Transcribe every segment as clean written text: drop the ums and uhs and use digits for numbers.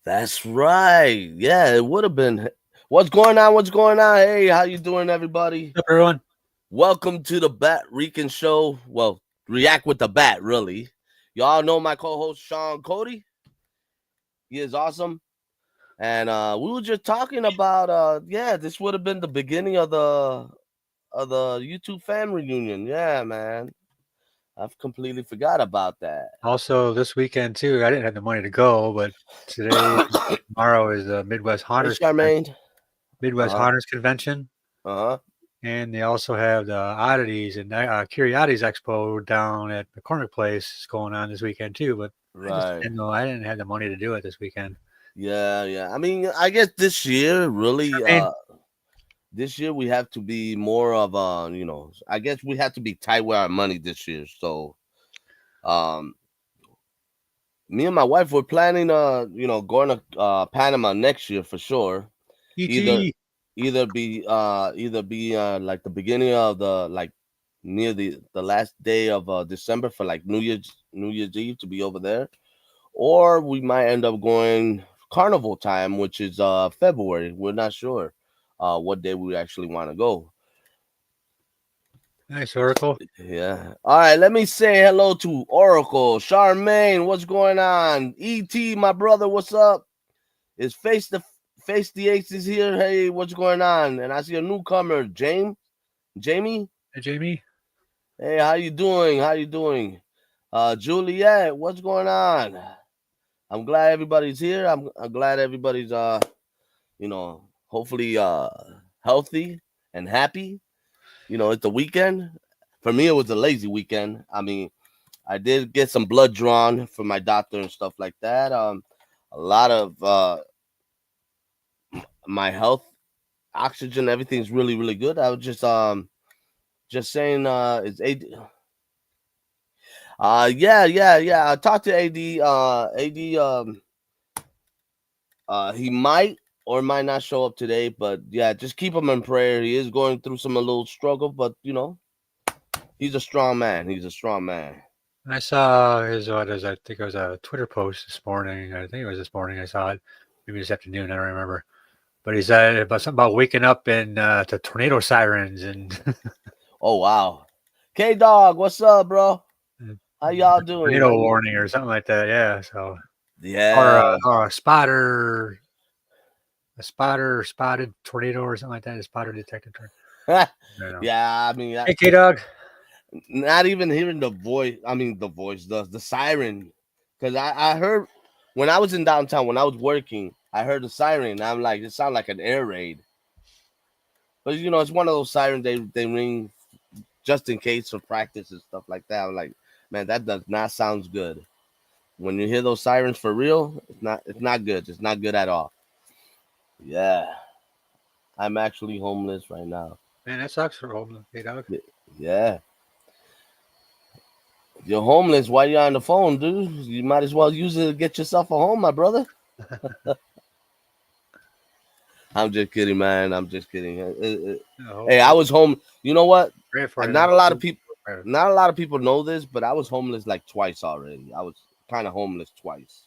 That's right. Yeah, it would have been. What's going on? What's going on? Hey, how you doing, everybody? What's up, everyone? Welcome to the Bat Rican Show. Well, react with the bat, really. Y'all know my co-host Sean Cody. He is awesome, and we were just talking about. This would have been the beginning of the YouTube fan reunion. Yeah, man, I've completely forgot about that. Also, this weekend too, I didn't have the money to go, but today, tomorrow is the Hey, Charmaine. Uh Midwest huh. Hunters Convention, Uh huh. and they also have the Oddities and Curiosities Expo down at McCormick Place going on this weekend too. But I just Right. didn't know I didn't have the money to do it this weekend. Yeah. I mean, I guess this year really I mean, this year we have to be more of I guess we have to be tight with our money this year. So um me and my wife were planning going to Panama next year for sure. Either ET. either be like the beginning of the like near the last day of December for like New Year's Eve to be over there, or we might end up going carnival time, which is February. We're not sure what day we actually want to go. Nice Oracle. Yeah. All right. Let me say hello to Oracle, Charmaine. What's going on? Et, my brother. What's up? Is face the aces here? Hey, what's going on? And I see a newcomer, Jamie. Hey, Jamie. Hey, how you doing? How you doing? Juliet, what's going on? I'm glad everybody's here. I'm glad everybody's hopefully healthy and happy. It's the weekend. For me, it was a lazy weekend. I mean, I did get some blood drawn for my doctor and stuff like that. A lot of my health, oxygen, everything's really, really good. I was just saying it's AD. Yeah. I talked to AD. AD he might or might not show up today, but yeah, just keep him in prayer. He is going through a little struggle, but he's a strong man. He's a strong man. I saw I think it was a Twitter post this morning. I think it was this morning. I saw it. Maybe this afternoon. I don't remember. But he said about something about waking up and to tornado sirens and Oh wow. K Dog, what's up, bro? How y'all doing? How tornado you? warning or something like that. Yeah. So Yeah. or a spotter spotted tornado or something like that. A spotter detected tornado. I don't know. Yeah, I mean, Hey, K Dog. not even hearing the voice. I mean, the voice, the siren, because I heard when I was in downtown when I was working, I heard the siren. I'm like, it sounded like an air raid, but it's one of those sirens they ring just in case for practice and stuff like that. I'm like, man, that does not sound good. When you hear those sirens for real, it's not good. It's not good at all. Yeah, I'm actually homeless right now. Man, that sucks for old K Dog. Yeah, you're homeless. Why you on the phone, dude? You might as well use it to get yourself a home, my brother. I'm just kidding, man. I'm just kidding. Hey, I Hopefully, was home. You know what? pray for And you. not a lot of people, not a lot of people know this, but I was homeless like twice already. I was kind of homeless twice,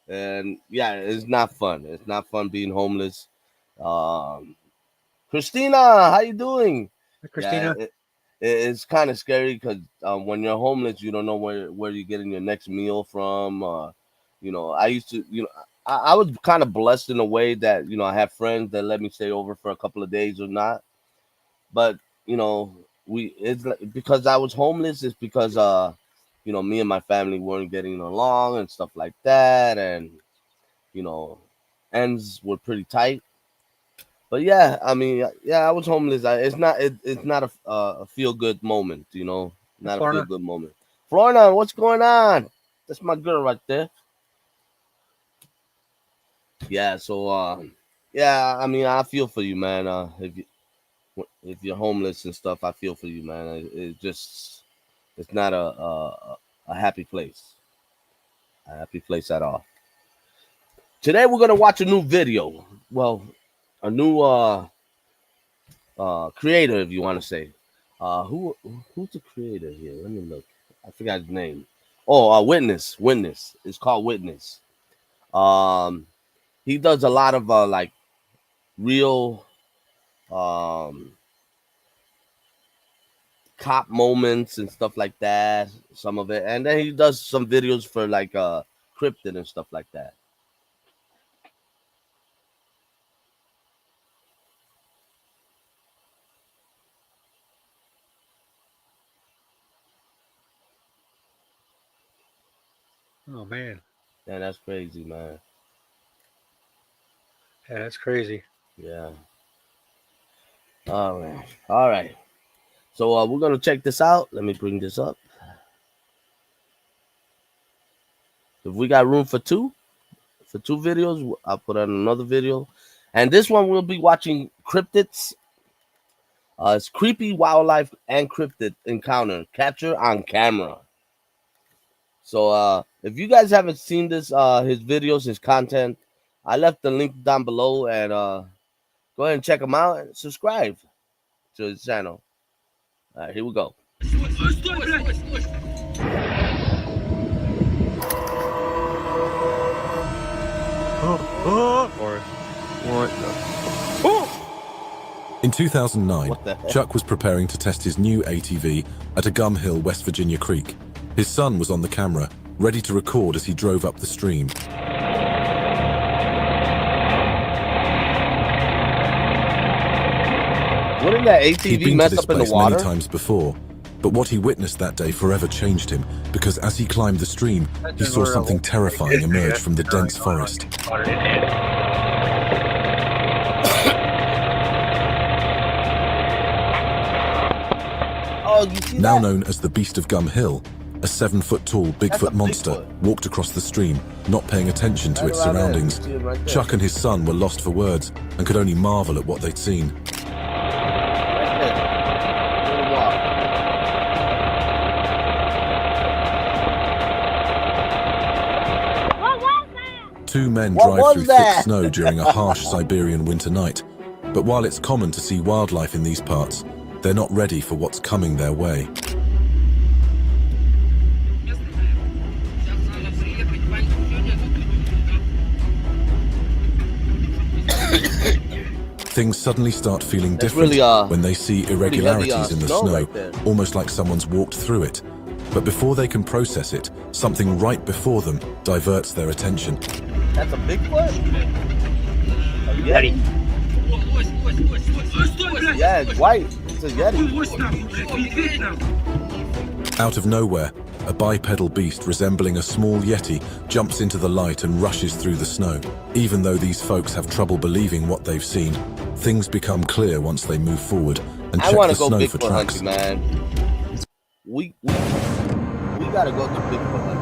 and yeah, it's not fun. It's not fun being homeless. Um, Christina, how you doing? Hey, Yeah, Christina. it's kind of scary because when you're homeless, you don't know where you're getting your next meal from. I used to, I was kind of blessed in a way that I have friends that let me stay over for a couple of days or not. But you know, it's like, because I was homeless. It's because me and my family weren't getting along and stuff like that, and you know, ends were pretty tight. But yeah, I mean, yeah, I was homeless. It's not a feel good moment, Hey, not a feel Florida. good moment. Florida, what's going on? That's my girl right there. Yeah, so yeah, I mean, I feel for you, man. If you're homeless and stuff, I feel for you, man. It's not a happy place at all. Today we're gonna watch a new video. Well, a new creator, if you want to say. Who's the creator here? Let me look. I forgot his name. Oh, Witness. It's called Witness. Um, he does a lot of like real um cop moments and stuff like that. Some of it, and then he does some videos for like cryptid and stuff like that. Oh man. And that's crazy, man. Yeah, that's crazy. Yeah. All right. All right. So we're gonna check this out. Let me bring this up. If we got room for two videos, I'll put on another video. And this one we'll be watching cryptids. It's creepy wildlife and cryptid encounter capture on camera. So if you guys haven't seen this, his videos, his content, I left the link down below, and go ahead and check him out and subscribe to his channel. All right, here we go. Or what? In 2009, What the heck? Chuck was preparing to test his new ATV at a Gum Hill, West Virginia creek. His son was on the camera, ready to record as he drove up the stream. Wouldn't that He'd ATV been to mess this up in the place water? many times before, but what he witnessed that day forever changed him, because as he climbed the stream, he saw something terrifying emerge from the dense forest. Oh, you see Now that? known as the Beast of Gum Hill, a 7-foot-tall That's a Bigfoot monster Bigfoot. walked across the stream, not paying attention to Right its around there. surroundings. You see it right there. Chuck and his son were lost for words and could only marvel at what they'd seen. Right there. Little walk. What was that? Two men What drive was through that? thick snow during a harsh Siberian winter night. But while it's common to see wildlife in these parts, they're not ready for what's coming their way. Things suddenly start feeling That's different really, when they see irregularities in the snow snow, right there. almost like someone's walked through it. But before they can process it, something right before them diverts their attention. That's a Bigfoot? A Yeti? Yeah, it's white. It's a Yeti. Out of nowhere, a bipedal beast resembling a small yeti jumps into the light and rushes through the snow. Even though these folks have trouble believing what they've seen, things become clear once they move forward and I check want the to go snow for Bigfoot tracks. hunting, man. We gotta go to Bigfoot hunting.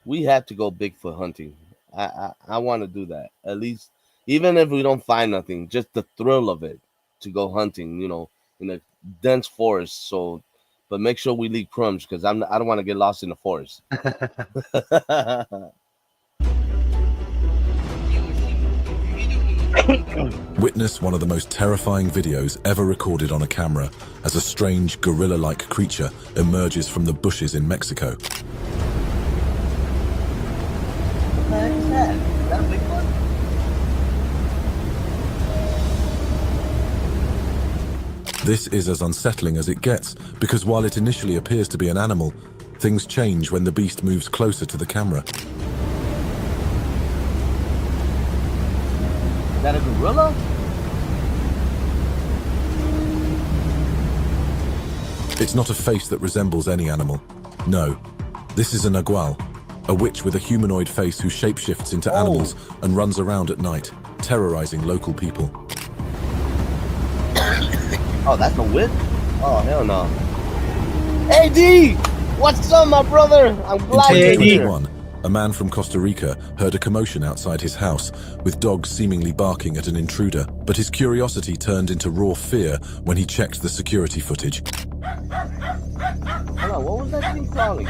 We have to go Bigfoot hunting. I want to do that. At least, even if we don't find nothing, just the thrill of it, to go hunting, in a dense forest. So, but make sure we leave crumbs, because I don't want to get lost in the forest. Witness one of the most terrifying videos ever recorded on a camera as a strange gorilla-like creature emerges from the bushes in Mexico. What the heck is that? Is that a Bigfoot? This is as unsettling as it gets, because while it initially appears to be an animal, things change when the beast moves closer to the camera. Is that a gorilla? It's not a face that resembles any animal. No, this is a nagual, a witch with a humanoid face who shapeshifts into animals and runs around at night, terrorizing local people. Oh, that's a witch? Oh, hell no. Hey, D! What's up, my brother? I'm In glad you're here. 2021, a man from Costa Rica heard a commotion outside his house, with dogs seemingly barking at an intruder, but his curiosity turned into raw fear when he checked the security footage. Hold on, what was that thing calling?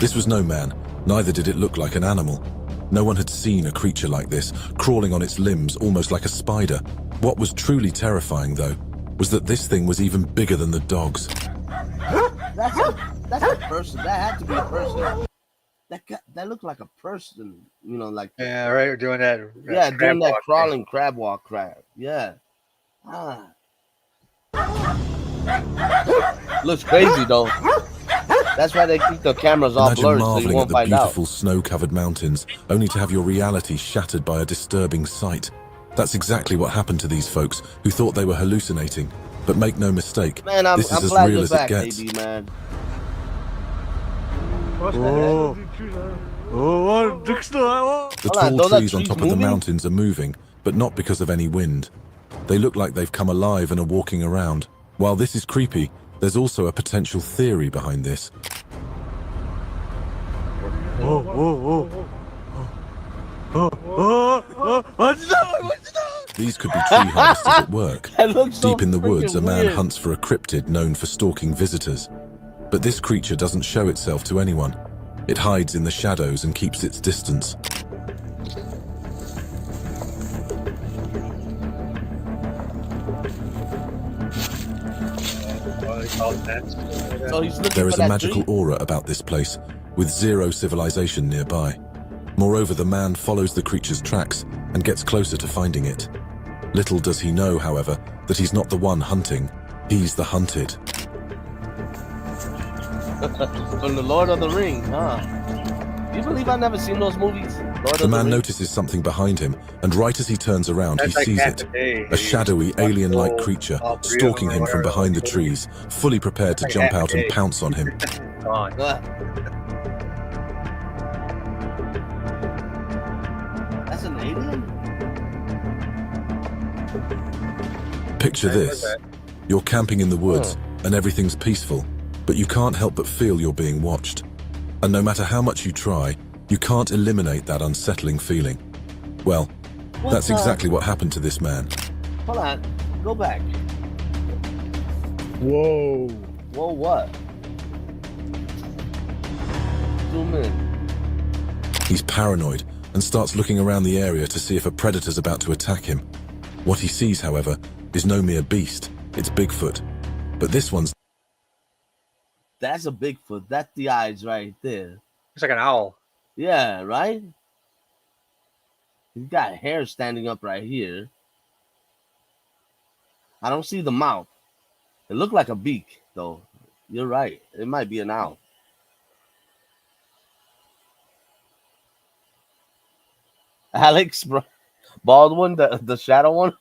This was no man, neither did it look like an animal. No one had seen a creature like this, crawling on its limbs almost like a spider. What was truly terrifying, though, was that this thing was even bigger than the dogs. That's a person. That had to be a person. That looked like a person. You know, like Yeah, right. We're doing that. yeah, crab doing that walk crawling crab walk crab. Yeah. Ah. Looks crazy though. That's why they keep the cameras all Imagine blurred so you marveling at won't the find out. beautiful snow-covered mountains, only to have your reality shattered by a disturbing sight. That's exactly what happened to these folks who thought they were hallucinating. But make no mistake, Man, I'm this is as glad real you're as it back, gets. baby, man. Oh. Oh, The Hold on, tall those are trees on trees top of the moving? mountains are moving, but not because of any wind. They look like they've come alive and are walking around. While this is creepy, there's also a potential theory behind this. These could be tree harvesters at work. That looks so Deep in the woods, a freaking man weird. hunts for a cryptid known for stalking visitors. But this creature doesn't show itself to anyone. It hides in the shadows and keeps its distance. So he's looking There is for a that magical tree? aura about this place, with zero civilization nearby. Moreover, the man follows the creature's tracks and gets closer to finding it. Little does he know, however, that he's not the one hunting. He's the hunted. From the Lord of the Rings, huh? You believe I've never seen those movies? The man notices something behind him, and right as he turns around, he sees it. A shadowy, alien-like creature stalking him from behind the trees, fully prepared to jump out and pounce on him. That's an alien? Picture this. You're camping in the woods, and everything's peaceful, but you can't help but feel you're being watched. And no matter how much you try, you can't eliminate that unsettling feeling. Well, that's exactly what happened to this man. Hold on. Go back. Whoa. Whoa, what? Zoom in. He's paranoid and starts looking around the area to see if a predator's about to attack him. What he sees, however, is no mere beast. It's Bigfoot. But this one's... That's a Bigfoot. That's the eyes right there. It's like an owl. Yeah, right? He's got hair standing up right here. I don't see the mouth. It looked like a beak, though. You're right. It might be an owl. Alex Baldwin, the shadow one.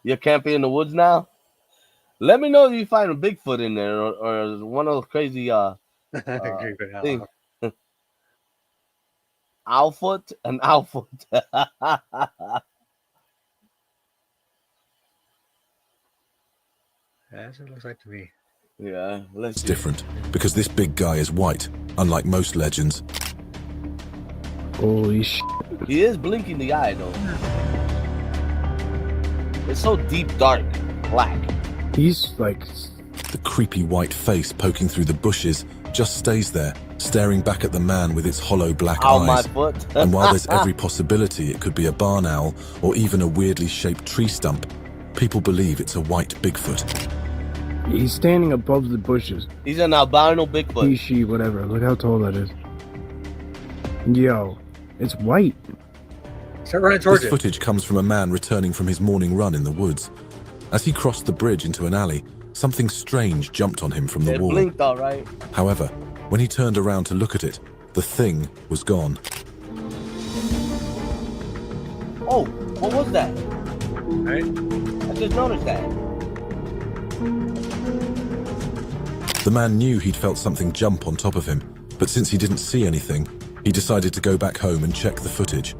You're camping in the woods now? Let me know if you find a Bigfoot in there or one of those crazy things. Owlfoot? An owlfoot. That's what it looks like to me. Yeah, let's see. different, because this big guy is white, unlike most legends. Holy sh! He is blinking the eye, though. It's so deep, dark, black. He's like... The creepy white face poking through the bushes just stays there, staring back at the man with its hollow black Ow, my eyes. foot. And while there's every possibility it could be a barn owl or even a weirdly shaped tree stump, people believe it's a white Bigfoot. He's standing above the bushes. He's an albino He, Bigfoot. she, whatever. Look how tall that is. Yo, it's white. Start running towards This it. footage comes from a man returning from his morning run in the woods. As he crossed the bridge into an alley, something strange jumped on him from the It wall. blinked, all right. However, when he turned around to look at it, the thing was gone. Oh, what was that? Right? I just noticed that. The man knew he'd felt something jump on top of him, but since he didn't see anything, he decided to go back home and check the footage.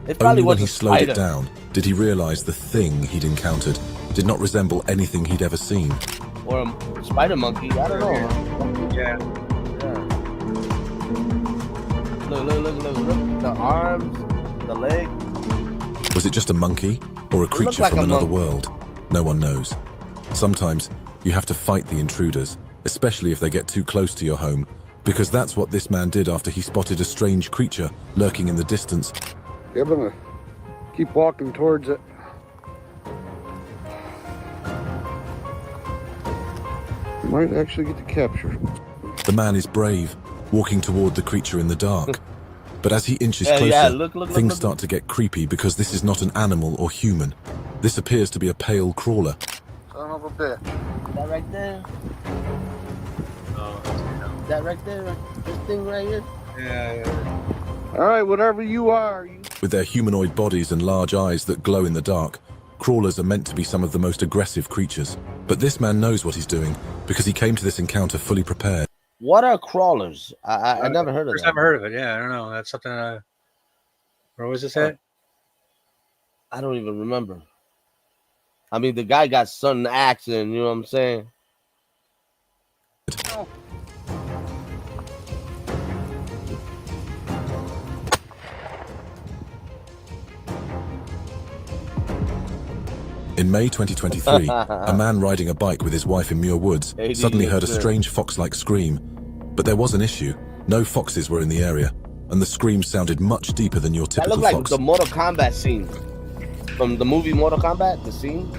It probably Only when was he a slowed spider. it down did he realize the thing he'd encountered did not resemble anything he'd ever seen. Or a spider monkey. I don't know. Yeah. Yeah. Look. The arms, the leg. Was it just a monkey or a creature like from a another monkey. world? No one knows. Sometimes you have to fight the intruders, especially if they get too close to your home, because that's what this man did after he spotted a strange creature lurking in the distance. I'm gonna keep walking towards it. Might actually get to capture. The man is brave, walking toward the creature in the dark. But as he inches Yeah, closer, yeah, look, things look. start to get creepy because this is not an animal or human. This appears to be a pale crawler. Son of a bitch. That right there. Oh, That right there. This thing right here. yeah. All right, whatever you are. With their humanoid bodies and large eyes that glow in the dark, crawlers are meant to be some of the most aggressive creatures. But this man knows what he's doing because he came to this encounter fully prepared. What are crawlers? I never heard of First that. time I heard of it. Yeah, I don't know. That's something. Where was this at? I don't even remember. I mean, the guy got sudden accident. You know what I'm saying? In May 2023, a man riding a bike with his wife in Muir Woods suddenly heard a strange fox-like scream. But there was an issue. No foxes were in the area, and the scream sounded much deeper than your That typical looked like fox. the Mortal Kombat scene from the movie Mortal Kombat. The scene.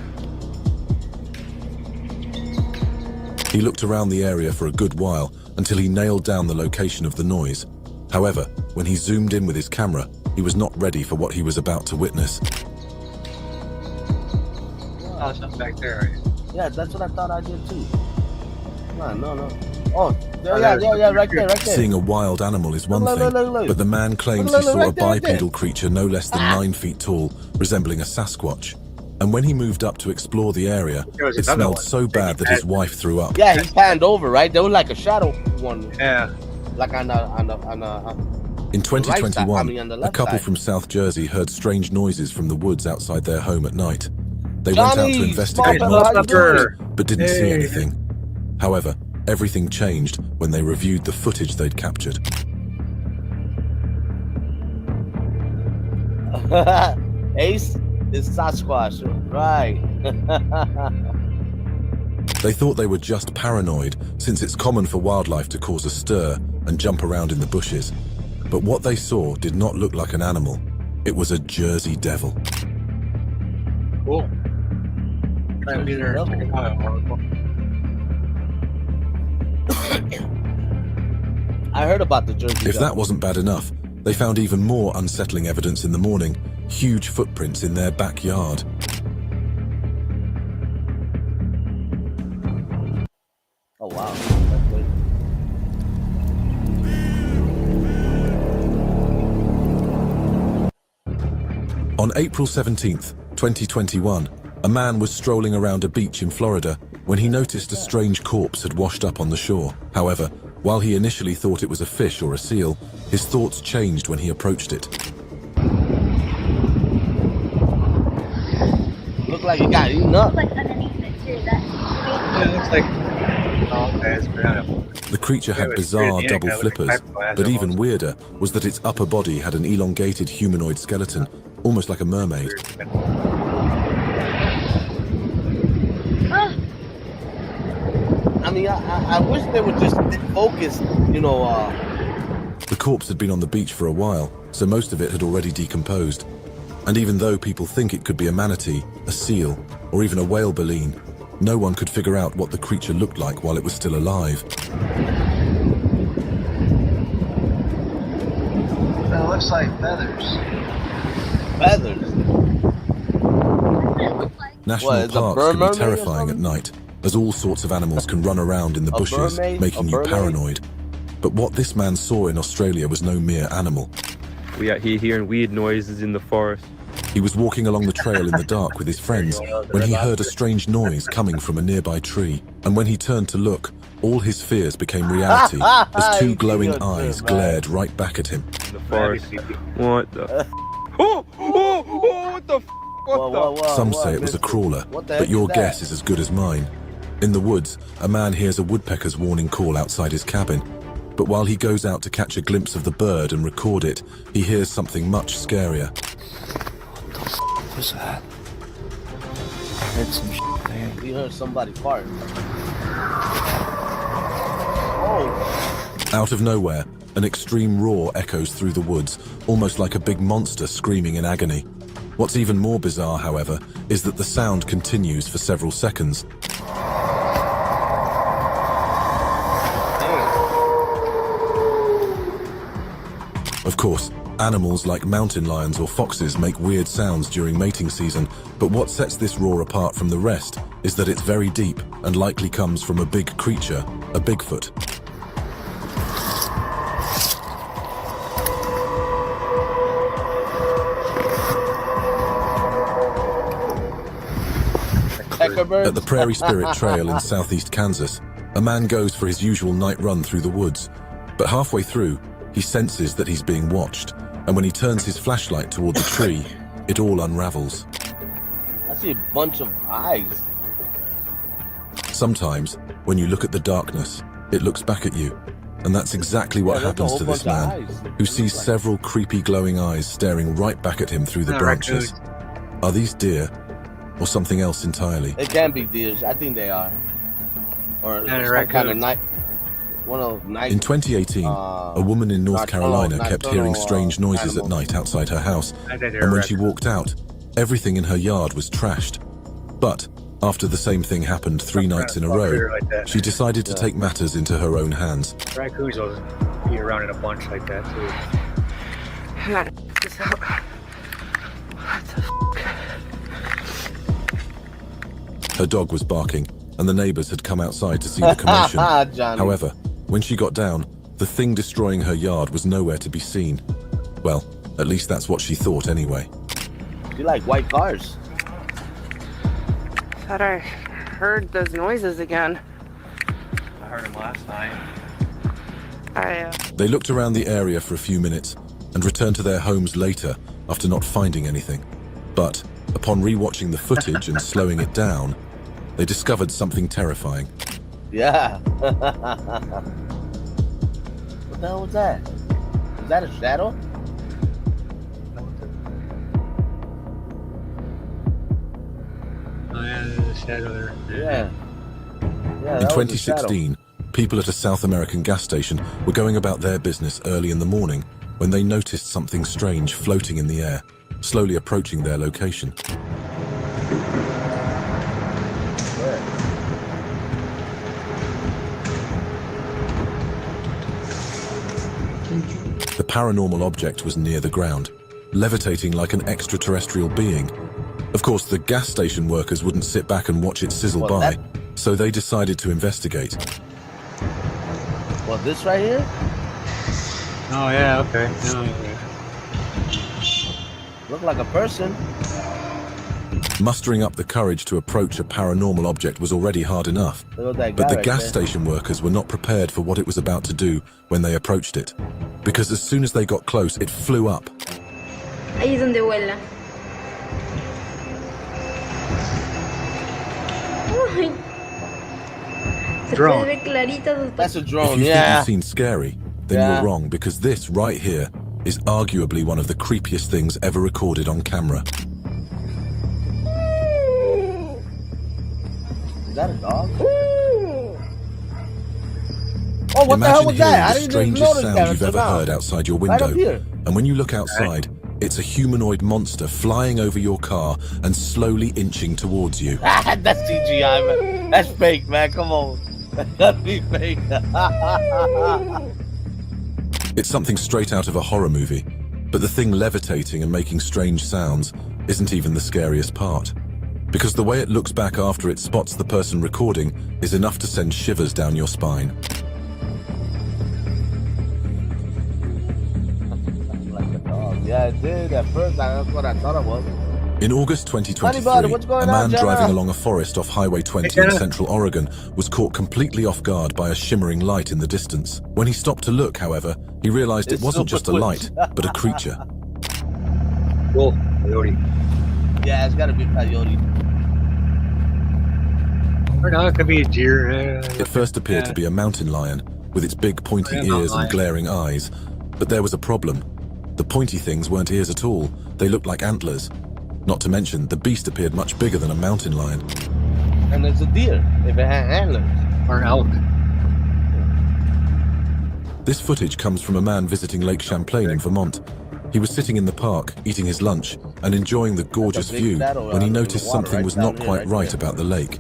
He looked around the area for a good while until he nailed down the location of the noise. However, when he zoomed in with his camera, he was not ready for what he was about to witness. Oh, something back there. Yeah, that's what I thought I did too. No. Oh, yeah, right there. Seeing a wild animal is one Look, thing, look. but the man claims Look, he saw right a there, right there. bipedal creature no less than 9 feet tall, resembling a Sasquatch. And when he moved up to explore the area, There was it another smelled one. so bad that his wife threw up. Yeah, he panned over, right? There was like a shadow one, Yeah. like on In 2021, I mean, on the a left couple side. from South Jersey heard strange noises from the woods outside their home at night. They went out Johnny, to investigate small fella, how you multiple doing? but didn't see Hey. anything. However, everything changed when they reviewed the footage they'd captured. Ace is Sasquatch, right? They thought they were just paranoid, since it's common for wildlife to cause a stir and jump around in the bushes. But what they saw did not look like an animal. It was a Jersey devil. Cool. Try to be there. Check it out. I heard about the Jersey If Devil. that wasn't bad enough, they found even more unsettling evidence in the morning, huge footprints in their backyard. Oh wow. That's good. On April 17th, 2021, a man was strolling around a beach in Florida when he noticed a strange corpse had washed up on the shore. However, while he initially thought it was a fish or a seal, his thoughts changed when he approached it. Looked like he got eaten up. Like underneath it too. Yeah, it looks like. Oh, okay, it's banana. The creature Yeah, had it was bizarre weird. Yeah, double kinda looks like flippers, fiberglass but even almost. weirder was that its upper body had an elongated humanoid skeleton, almost like a mermaid. I mean, I wish they would just focus, you know. The corpse had been on the beach for a while, so most of it had already decomposed. And even though people think it could be a manatee, a seal, or even a whale baleen, no one could figure out what the creature looked like while it was still alive. It looks like feathers. Feathers. National What, is a parks bird can be mermaid or terrifying at something? night, as all sorts of animals can run around in the A bushes, mermaid? making A you mermaid? paranoid. But what this man saw in Australia was no mere animal. We out here hearing weird noises in the forest. He was walking along the trail in the dark with his friends when he heard a strange noise coming from a nearby tree. And when he turned to look, all his fears became reality as two glowing eyes glared right back at him. In the forest. What the? Oh! What the? What the? Some say it was a crawler, What the but heck your is that? guess is as good as mine. In the woods, a man hears a woodpecker's warning call outside his cabin. But while he goes out to catch a glimpse of the bird and record it, he hears something much scarier. What was that? I heard some shit there. You heard somebody fart. Oh. Out of nowhere, an extreme roar echoes through the woods, almost like a big monster screaming in agony. What's even more bizarre, however, is that the sound continues for several seconds. course, animals like mountain lions or foxes make weird sounds during mating season, but what sets this roar apart from the rest is that it's very deep and likely comes from a big creature, a Bigfoot. At the Prairie Spirit Trail in southeast Kansas, a man goes for his usual night run through the woods, but halfway through, he senses that he's being watched, and when he turns his flashlight toward the tree, it all unravels. I see a bunch of eyes. Sometimes, when you look at the darkness, it looks back at you, and that's exactly what happens to this man, who sees several creepy glowing eyes staring right back at him through the branches. Are these deer, or something else entirely? It can be deers. I think they are. Or some kind of night. One of those night. In 2018, a woman in North Carolina kept hearing strange noises at night outside her house, and when she walked out, everything in her yard was trashed. But after the same thing happened 3 nights in a row, she decided to take matters into her own hands. Raccoons will be around in a bunch like that too. I gotta get this out. What the f***? Her dog was barking, and the neighbors had come outside to see the commotion. However, when she got down, the thing destroying her yard was nowhere to be seen. Well, at least that's what she thought anyway. You like white cars? Thought I heard those noises again. I heard them last night. They looked around the area for a few minutes and returned to their homes later after not finding anything. But upon re-watching the footage and slowing it down, they discovered something terrifying. Yeah. What the hell was that? Is that a shadow? Oh yeah, there's a shadow there. Yeah. In 2016, people at a South American gas station were going about their business early in the morning when they noticed something strange floating in the air, slowly approaching their location. The paranormal object was near the ground, levitating like an extraterrestrial being. Of course, the gas station workers wouldn't sit back and watch it sizzle by, so they decided to investigate. Well, this right here? Oh yeah, okay. Look like a person. Mustering up the courage to approach a paranormal object was already hard enough, but the gas station workers were not prepared for what it was about to do when they approached it, because as soon as they got close, it flew up. Ahí es donde vuela. Drone. That's a drone, if you think you've seen scary, then you're wrong, because this right here is arguably one of the creepiest things ever recorded on camera. Is that a dog? Oh, what the hell was that? I didn't even Imagine hearing the notice strangest that. sound you've ever heard outside your window. Right, and when you look outside, it's a humanoid monster flying over your car and slowly inching towards you. That's CGI, man. That's fake, man. Come on. That gotta be fake. It's something straight out of a horror movie, but the thing levitating and making strange sounds isn't even the scariest part. Because the way it looks back after it spots the person recording is enough to send shivers down your spine. Like a dog. Yeah, it did. At first, that's what I thought it was. In August 2023, a man driving along a forest off Highway 20 in central Oregon was caught completely off guard by a shimmering light in the distance. When he stopped to look, however, he realized it wasn't just a light, but a creature. Cool, coyote. Yeah, it's gotta be a coyote. Or no, it could be a deer. It first appeared to be a mountain lion, with its big pointy ears and glaring eyes. But there was a problem. The pointy things weren't ears at all. They looked like antlers. Not to mention, the beast appeared much bigger than a mountain lion. And it's a deer, if it had antlers. Or an elk. This footage comes from a man visiting Lake Champlain in Vermont. He was sitting in the park, eating his lunch, and enjoying the gorgeous view when he noticed something was not quite right about the lake.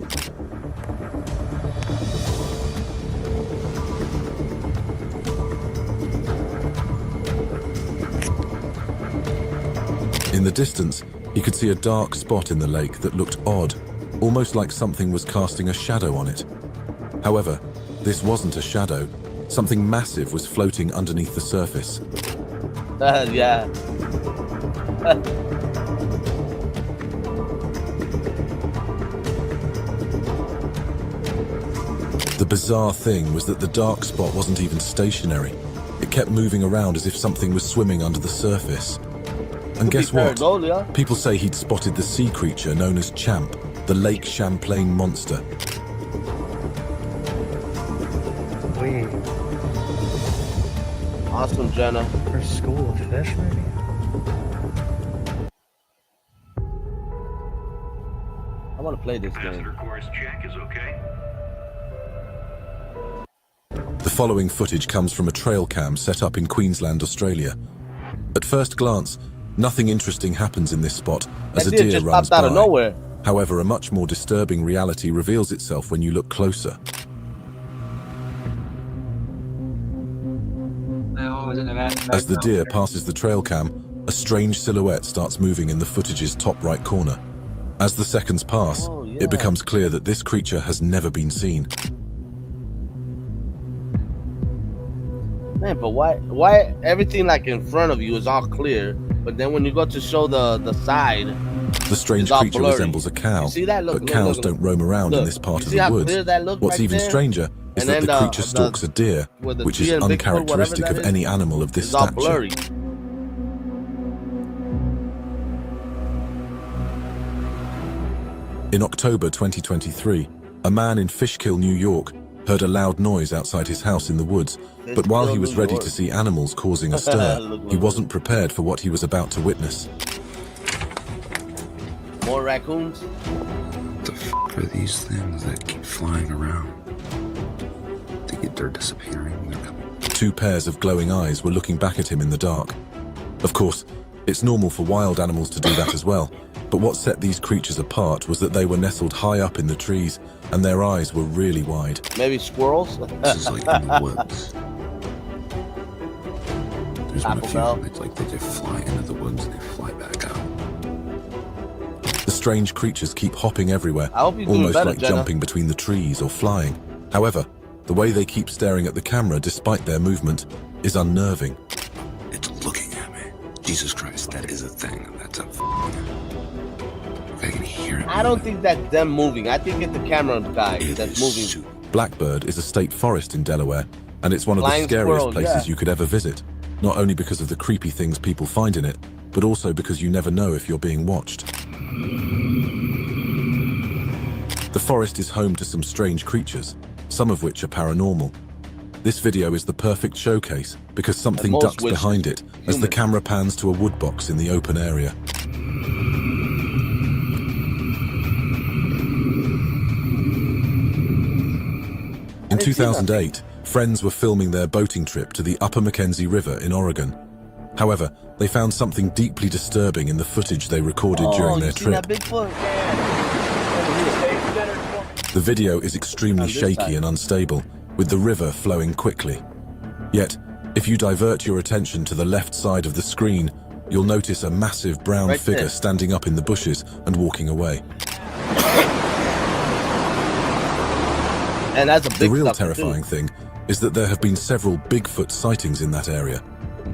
the distance, he could see a dark spot in the lake that looked odd, almost like something was casting a shadow on it. However, this wasn't a shadow. Something massive was floating underneath the surface. Yeah. The bizarre thing was that the dark spot wasn't even stationary. It kept moving around as if something was swimming under the surface. And guess what? People say he'd spotted the sea creature known as Champ, the Lake Champlain monster. Awesome, Jenna. Her school of fish, maybe? I want to play this game. Course check is okay. The following footage comes from a trail cam set up in Queensland, Australia. At first glance, nothing interesting happens in this spot as a deer just runs popped out by. of nowhere. However, a much more disturbing reality reveals itself when you look closer. As the deer passes the trail cam, a strange silhouette starts moving in the footage's top right corner. As the seconds pass, it becomes clear that this creature has never been seen. Man, but why everything like in front of you is all clear, but then when you go to show the side, the strange creature resembles a cow, but cows don't roam around in this part of the woods. What's even stranger is that the creature stalks a deer, which is uncharacteristic of any animal of this stature. In October 2023, a man in Fishkill, New York, heard a loud noise outside his house in the woods, but while he was ready to see animals causing a stir, he wasn't prepared for what he was about to witness. More raccoons? What the f*** are these things that keep flying around? They're disappearing. Two pairs of glowing eyes were looking back at him in the dark. Of course, it's normal for wild animals to do that as well, but what set these creatures apart was that they were nestled high up in the trees, and their eyes were really wide. Maybe squirrels? This is like in the woods. There's been a few, it's like they just fly into the woods and they fly back out. The strange creatures keep hopping everywhere, almost like jumping between the trees or flying. However, the way they keep staring at the camera despite their movement is unnerving. It's looking at me. Jesus Christ, that is a thing. That's a I can hear it. I don't think that's them moving. I think it's the camera guy that's moving. Blackbird is a state forest in Delaware, and it's one of the scariest places you could ever visit. Not only because of the creepy things people find in it, but also because you never know if you're being watched. The forest is home to some strange creatures, some of which are paranormal. This video is the perfect showcase because something ducks behind it as the camera pans to a wood box in the open area. In 2008, friends were filming their boating trip to the Upper Mackenzie River in Oregon. However, they found something deeply disturbing in the footage they recorded during their trip. The video is extremely shaky and unstable, with the river flowing quickly. Yet, if you divert your attention to the left side of the screen, you'll notice a massive brown figure standing up in the bushes and walking away. And that's a big The real terrifying thing is that there have been several Bigfoot sightings in that area.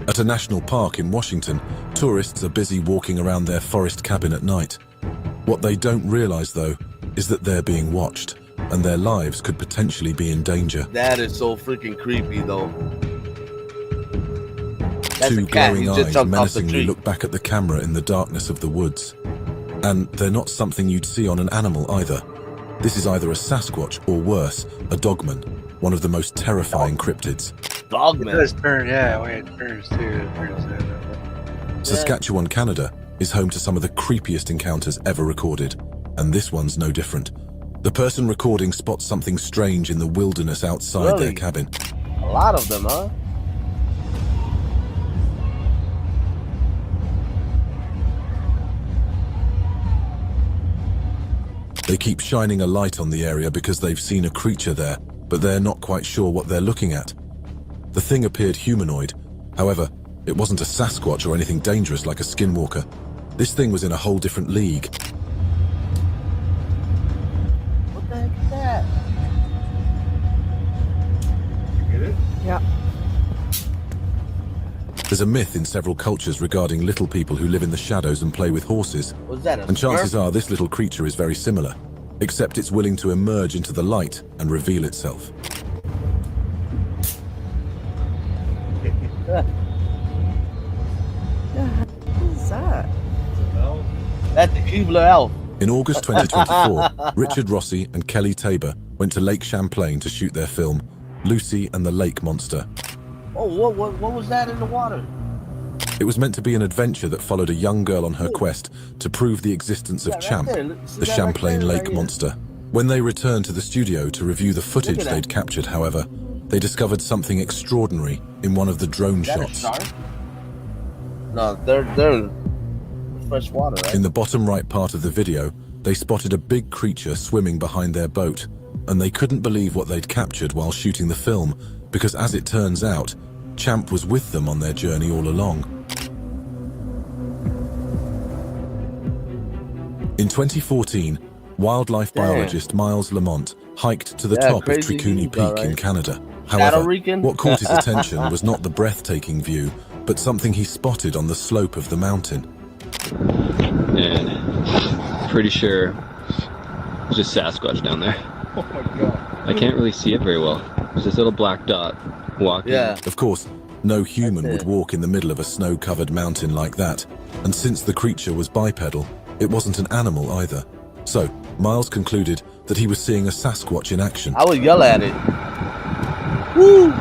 At a national park in Washington, tourists are busy walking around their forest cabin at night. What they don't realize, though, is that they're being watched, and their lives could potentially be in danger. That is so freaking creepy, though. Two glowing eyes menacingly look back at the camera in the darkness of the woods. And they're not something you'd see on an animal either. This is either a Sasquatch or worse, a dogman, one of the most terrifying cryptids. Dogman? It does turn, yeah, the way it turns too. Saskatchewan, Canada is home to some of the creepiest encounters ever recorded, and this one's no different. The person recording spots something strange in the wilderness outside their cabin. A lot of them, huh? They keep shining a light on the area because they've seen a creature there, but they're not quite sure what they're looking at. The thing appeared humanoid. However, it wasn't a Sasquatch or anything dangerous like a skinwalker. This thing was in a whole different league. What the heck is that? You get it? Yeah. There's a myth in several cultures regarding little people who live in the shadows and play with horses. What's that? And chances are this little creature is very similar, except it's willing to emerge into the light and reveal itself. What is that? That's the Keebler elf. In August 2024, Richard Rossi and Kelly Tabor went to Lake Champlain to shoot their film, Lucy and the Lake Monster. Oh, what was that in the water? It was meant to be an adventure that followed a young girl on her quest to prove the existence of Champ, the Champlain Lake Monster. When they returned to the studio to review the footage they'd captured, however, they discovered something extraordinary in one of the drone shots. No, they're in fresh water, right? In the bottom right part of the video, they spotted a big creature swimming behind their boat, and they couldn't believe what they'd captured while shooting the film, because as it turns out, Champ was with them on their journey all along. In 2014, wildlife biologist Miles Lamont hiked to the top of Trikoonie Peak in Canada. However, what caught his attention was not the breathtaking view, but something he spotted on the slope of the mountain. And pretty sure it's just Sasquatch down there. Oh my god. I can't really see it very well. There's this little black dot walking. Yeah. Of course, no human would walk in the middle of a snow-covered mountain like that, and since the creature was bipedal, it wasn't an animal either. So, Miles concluded that he was seeing a Sasquatch in action. I would yell at it. Woo!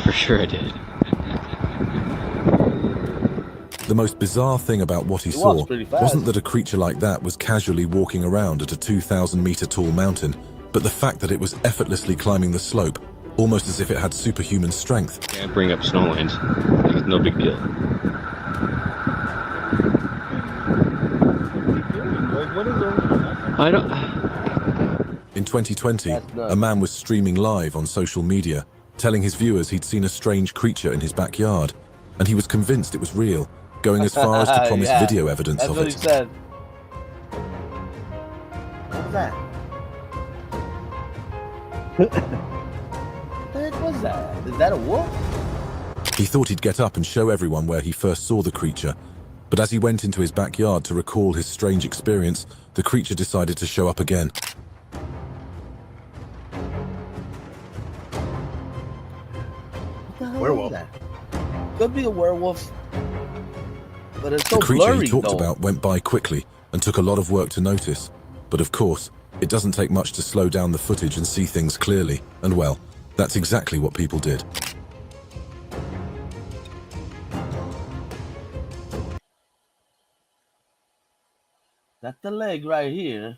For sure I did. The most bizarre thing about what he saw wasn't that a creature like that was casually walking around at a 2,000-meter tall mountain, but the fact that it was effortlessly climbing the slope, almost as if it had superhuman strength. Can't bring up snow lines. Like, it's no big deal. I don't... In 2020, a man was streaming live on social media, telling his viewers he'd seen a strange creature in his backyard, and he was convinced it was real, going as far as to promise video evidence of it. That's what he said. What's that? What the heck was that? Is that a wolf? He thought he'd get up and show everyone where he first saw the creature, but as he went into his backyard to recall his strange experience, the creature decided to show up again. Werewolf. Could be a werewolf, but it's so the creature blurry, he talked though. about went by quickly and took a lot of work to notice. But of course, it doesn't take much to slow down the footage and see things clearly. And well, that's exactly what people did. That's the leg right here.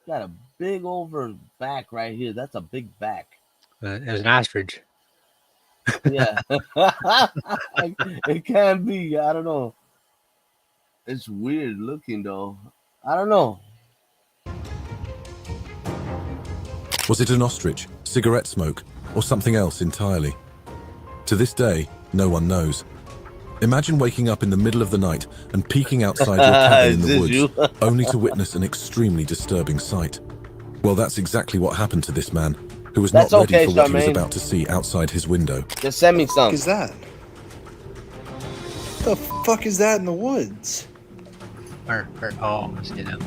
Got a big over back right here. That's a big back. It was an ostrich. Yeah. It can be. I don't know. It's weird looking, though. I don't know. Was it an ostrich, cigarette smoke, or something else entirely? To this day, no one knows. Imagine waking up in the middle of the night and peeking outside your cabin in the woods, only to witness an extremely disturbing sight. Well, that's exactly what happened to this man, who was not ready for what he was about to see outside his window. Just send me some. What is that? The fuck is that in the woods? Oh, let's get him.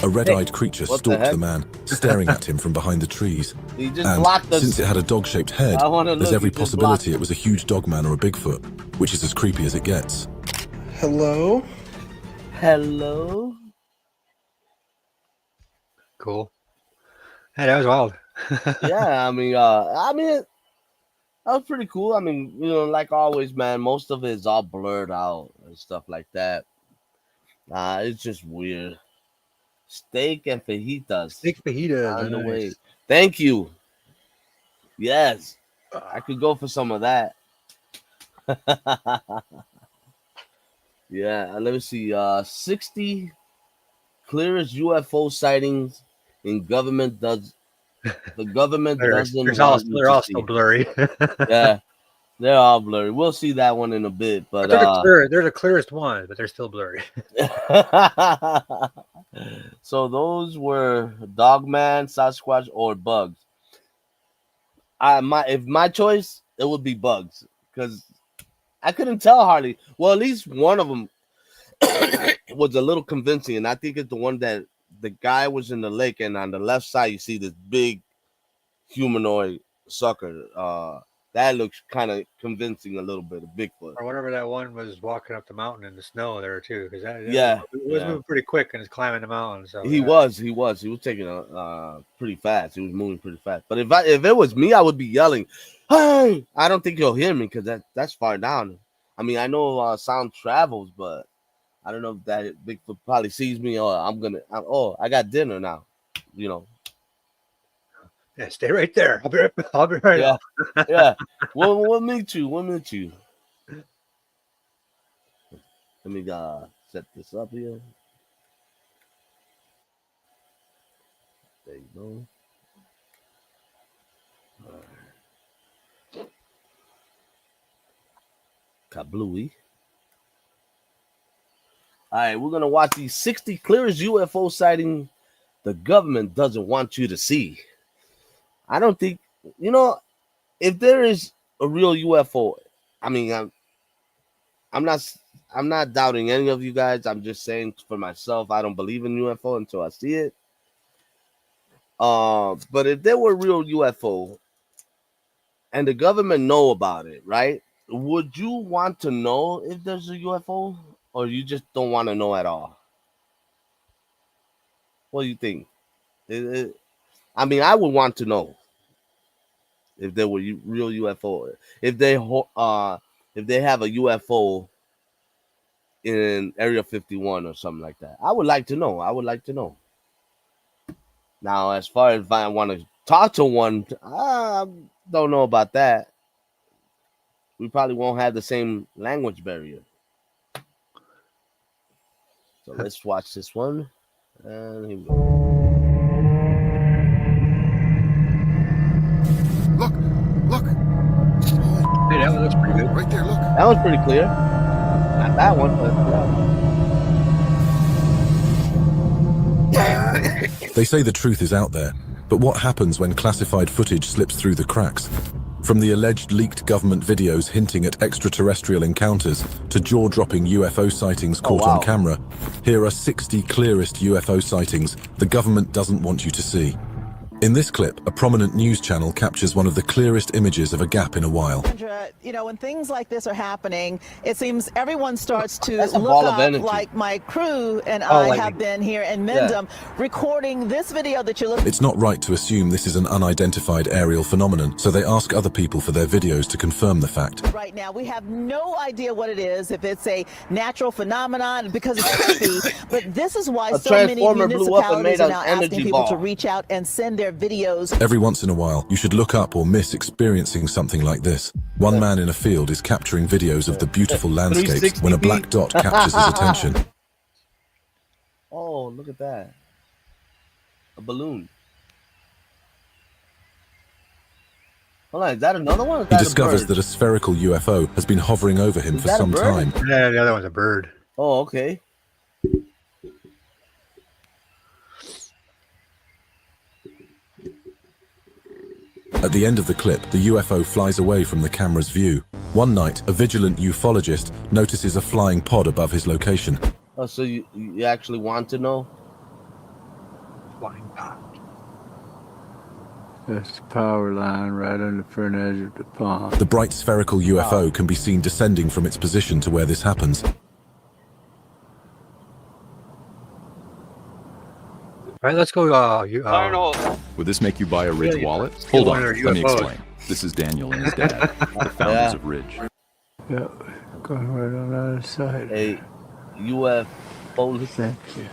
A red-eyed creature stalked the man, staring at him from behind the trees. He just And blocked us. since it had a dog-shaped head, there's every possibility it was a huge dogman or a Bigfoot, which is as creepy as it gets. Hello? Hello? Cool. Hey, that was wild. Yeah, I mean, that was pretty cool. I mean, you know, like always, man, most of it is all blurred out and stuff like that. It's just weird. Steak and fajitas. Steak fajitas. On the way. Thank you. Yes. I could go for some of that. Yeah, let me see. 60 clearest UFO sightings in the government doesn't. They're all still blurry. Yeah. They're all blurry. We'll see that one in a bit, but they're the clearest ones, but they're still blurry. so those were Dogman, Sasquatch, or Bugs. If my choice, it would be Bugs because I couldn't tell hardly. Well, at least one of them was a little convincing, and I think it's the one that the guy was in the lake, and on the left side you see this big humanoid sucker. That looks kind of convincing a little bit of Bigfoot. Or whatever that one was walking up the mountain in the snow there too, because it was yeah. moving pretty quick and it's climbing the mountain. So he was taking pretty fast. He was moving pretty fast. But if it was me, I would be yelling, "Hey!" I don't think he'll hear me because that's far down. I mean, I know sound travels, but I don't know if that Bigfoot probably sees me or I got dinner now, you know. Yeah, stay right there. I'll be right yeah. up. Yeah. We'll meet you. Let me set this up here. There you go. All right. Kablooey. All right, we're gonna watch the 60 clearest UFO sighting the government doesn't want you to see. I don't think if there is a real UFO. I mean, I'm not doubting any of you guys. I'm just saying for myself, I don't believe in UFO until I see it. But if there were real UFO and the government know about it, right? Would you want to know if there's a UFO, or you just don't want to know at all? What do you think? I mean, I would want to know if there were real UFO. If they have a UFO in Area 51 or something like that, I would like to know. Now, as far as if I want to talk to one, I don't know about that. We probably won't have the same language barrier. So let's watch this one. And here we go. Look. Hey, that one looks pretty good. Right there, look. That one's pretty clear. Not that one, but yeah. They say the truth is out there, but what happens when classified footage slips through the cracks? From the alleged leaked government videos hinting at extraterrestrial encounters to jaw-dropping UFO sightings caught on camera, here are 60 clearest UFO sightings the government doesn't want you to see. In this clip, a prominent news channel captures one of the clearest images of a gap in a while. You know, when things like this are happening, it seems everyone starts to look up, like my crew and I have been here in Mendham recording this video that you're looking. It's not right to assume this is an unidentified aerial phenomenon, so they ask other people for their videos to confirm the fact. Right now, we have no idea what it is, if it's a natural phenomenon, because it could be, but this is why so many municipalities are now asking people to reach out and send their videos. Every once in a while, you should look up or miss experiencing something like this. One man in a field is capturing videos of the beautiful landscapes when a black dot captures his attention. Oh, look at that. A balloon. Hold on, is that another one? He discovers that a spherical UFO has been hovering over him for some time. Yeah, the other one's a bird. Oh, okay. At the end of the clip, the UFO flies away from the camera's view. One night, a vigilant ufologist notices a flying pod above his location. Oh, so you actually want to know? Flying pod. That's the power line right on the front edge of the pond. The bright spherical UFO can be seen descending from its position to where this happens. All right, let's go. Would this make you buy a Ridge wallet? Hold on, let me explain. This is Daniel and his dad, the founders of Ridge. Yeah, going right on the other side. A UFO. Thank you.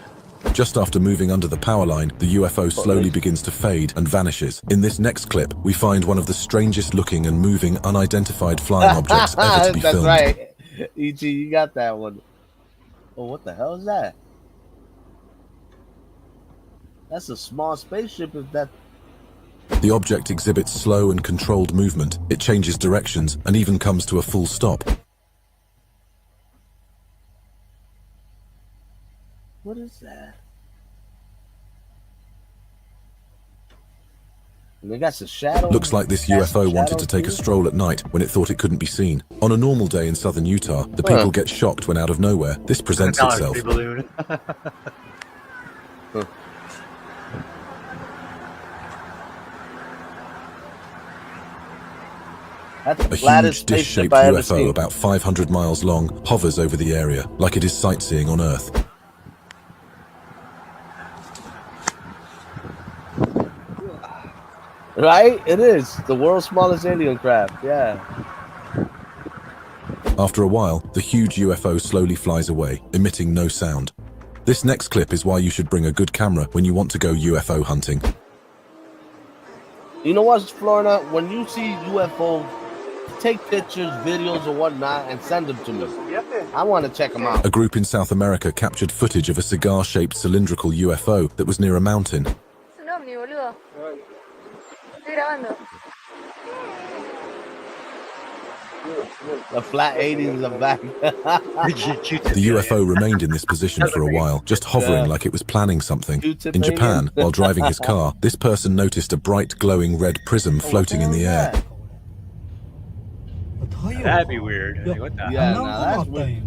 Just after moving under the power line, the UFO slowly begins to fade and vanishes. In this next clip, we find one of the strangest looking and moving unidentified flying objects ever to be filmed. That's right. E.G., you got that one. Oh, what the hell is that? That's a small spaceship. Is that? The object exhibits slow and controlled movement. It changes directions and even comes to a full stop. What is that? And they got some shadow. Looks like this UFO wanted to take a stroll at night when it thought it couldn't be seen. On a normal day in southern Utah, the people get shocked when out of nowhere this presents itself. A huge dish-shaped UFO about 500 miles long hovers over the area like it is sightseeing on Earth. Right? It is. The world's smallest alien craft. Yeah. After a while, the huge UFO slowly flies away, emitting no sound. This next clip is why you should bring a good camera when you want to go UFO hunting. You know what, Florida? When you see UFO, take pictures, videos, or whatnot, and send them to me. I want to check them out. A group in South America captured footage of a cigar-shaped cylindrical UFO that was near a mountain. The flat 80s are back. The UFO remained in this position for a while, just hovering like it was planning something. In Japan, while driving his car, this person noticed a bright glowing red prism floating in the air. That'd be weird. Like, what the now that's weird.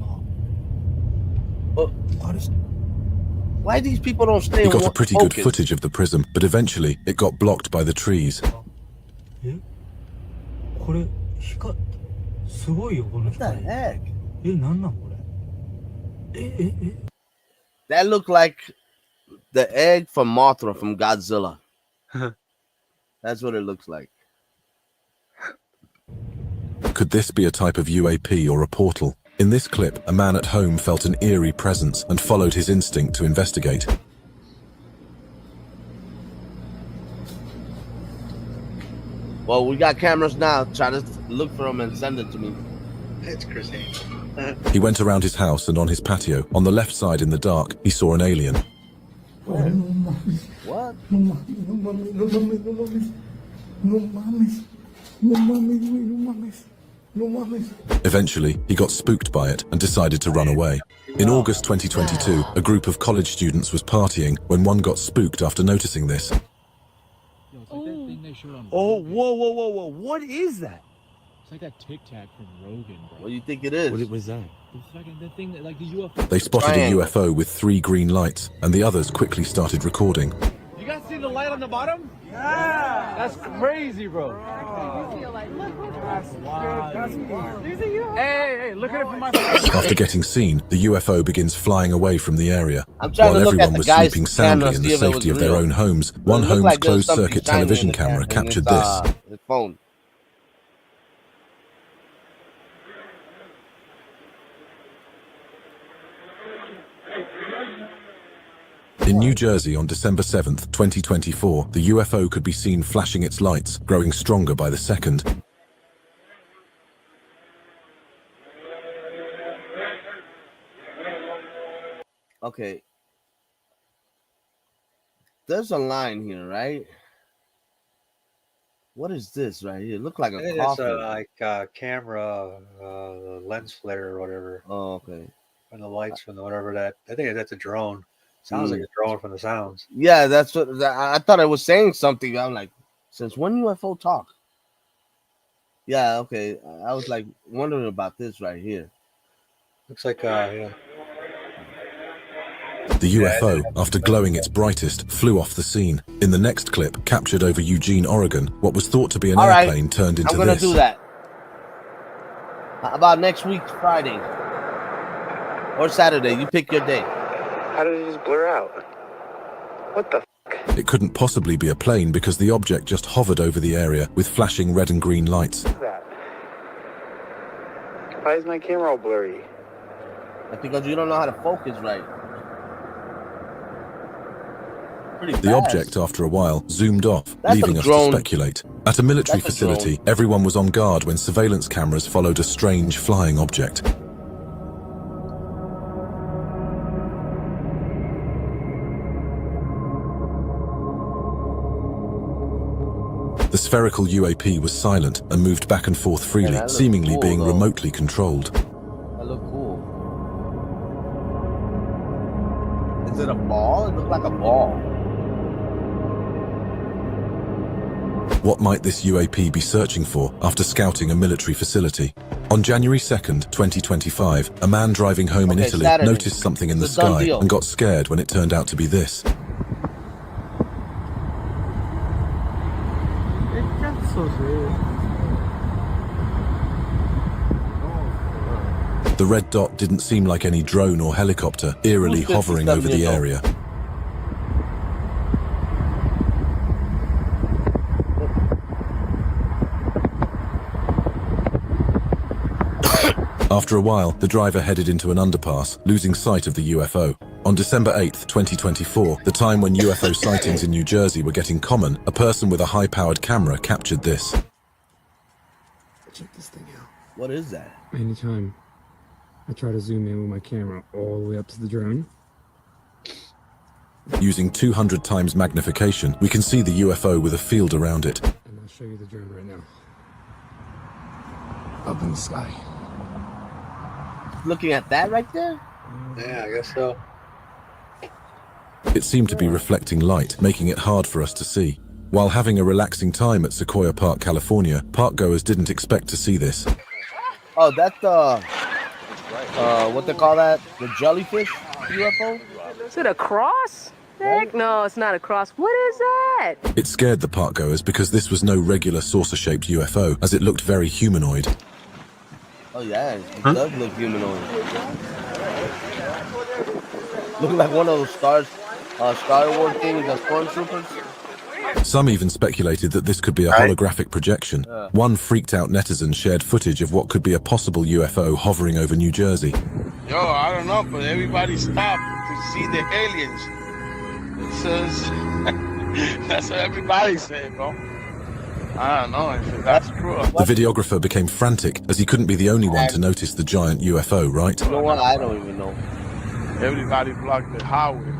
Why these people don't stay He got a pretty good footage of the prism, but eventually it got blocked by the trees. What the heck? That looked like the egg from Mothra from Godzilla. That's what it looks like. Could this be a type of UAP or a portal? In this clip, a man at home felt an eerie presence and followed his instinct to investigate. Well, we got cameras now. Try to look for them and send it to me. It's Christine. He went around his house and on his patio. On the left side in the dark, he saw an alien. What? Eventually, he got spooked by it and decided to run away. In August 2022, a group of college students was partying when one got spooked after noticing this. Oh, whoa. What is that? It's like that Tic Tac from Rogan, bro. What do you think it is? What was that? It's like the thing that, like the UFO. They spotted a UFO with 3 green lights, and the others quickly started recording. You guys see the light on the bottom? Yeah! That's crazy, bro. Hey, look at it from my phone. After getting seen, the UFO begins flying away from the area. While everyone was sleeping soundly in the safety of their own homes, one home's closed-circuit television camera captured this. His phone. In New Jersey on December 7th, 2024, the UFO could be seen flashing its lights, growing stronger by the second. Okay. There's a line here, right? What is this right here? It look like a coffin. It's like a camera, lens flare or whatever. Oh, okay. And the lights from whatever that. I think that's a drone. Sounds like a drone from the sounds. Yeah, that's what I thought. I was saying something. I'm like, since when UFO talk? Yeah, okay. I was like wondering about this right here. Looks like yeah. The UFO, after glowing its brightest, flew off the scene. In the next clip, captured over Eugene, Oregon, what was thought to be an airplane turned into this. I'm gonna do that. About next week, Friday or Saturday. You pick your day. How did it just blur out? What the f***? It couldn't possibly be a plane because the object just hovered over the area with flashing red and green lights. What is that? Why is my camera all blurry? That's because you don't know how to focus right. The object, after a while, zoomed off, leaving us to speculate. At a military facility, everyone was on guard when surveillance cameras followed a strange flying object. The spherical UAP was silent and moved back and forth freely, seemingly cool, being though. remotely controlled. That look cool. Is it a ball? It looks like a ball. What might this UAP be searching for after scouting a military facility? On January 2nd, 2025, a man driving home in Italy Saturday. noticed something in the It's a done sky deal. and got scared when it turned out to be this. The red dot didn't seem like any drone or helicopter, eerily hovering over the area. After a while, the driver headed into an underpass, losing sight of the UFO. On December 8th, 2024, the time when UFO sightings in New Jersey were getting common, a person with a high-powered camera captured this. Check this thing out. What is that? Anytime I try to zoom in with my camera all the way up to the drone. Using 200 times magnification, we can see the UFO with a field around it. And I'll show you the drone right now. Up in the sky. Looking at that right there? Yeah, I guess so. It seemed to be reflecting light, making it hard for us to see. While having a relaxing time at Sequoia Park, California, parkgoers didn't expect to see this. Oh, that's the what they call that? The jellyfish UFO? Is it a cross? Heck no, it's not a cross. What is that? It scared the parkgoers because this was no regular saucer-shaped UFO, as it looked very humanoid. Oh yeah, it does look humanoid. Looking like one of those Star Wars things, the stormtroopers. Some even speculated that this could be a holographic projection. One freaked-out netizen shared footage of what could be a possible UFO hovering over New Jersey. Yo, I don't know, but everybody stopped to see the aliens. It says, that's what everybody said, bro. I don't know if that's true. The videographer became frantic, as he couldn't be the only one to notice the giant UFO, right? You know what? I don't even know. Everybody blocked the highway.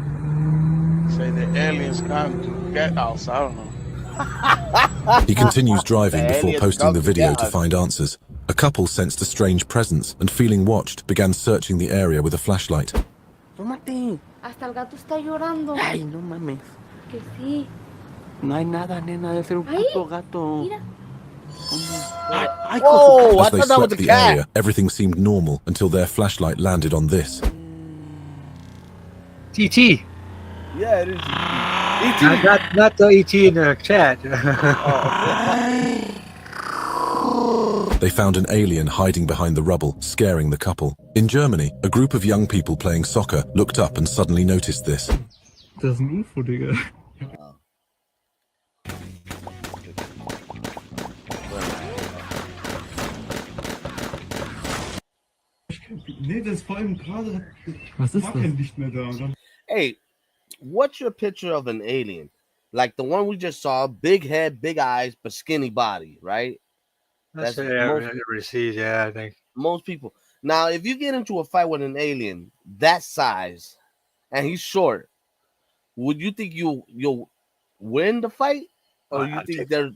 Say the aliens come to get us. I don't know. He continues driving before posting the video to find answers. A couple sensed a strange presence and, feeling watched, began searching the area with a flashlight. Tómate. Hasta el gato está llorando. Ay, no mames. Que sí. No hay nada, nena. Debe ser un puto gato. Mira. Ay, Whoa, As they swept the area, everything seemed normal until their flashlight landed on this. E.T. Yeah, it is. E.T. Not the E.T. in the chat. They found an alien hiding behind the rubble, scaring the couple. In Germany, a group of young people playing soccer looked up and suddenly noticed this. Das ist ein UFO, Digga. Nee, das vor allem gerade. Was ist war das? kein Licht mehr da. Und dann Hey, what's your picture of an alien? Like the one we just saw, big head, big eyes, but skinny body, right? That's what everybody sees, yeah, I think. Most people. Now, if you get into a fight with an alien that size and he's short, would you think you'll win the fight? Or you think they're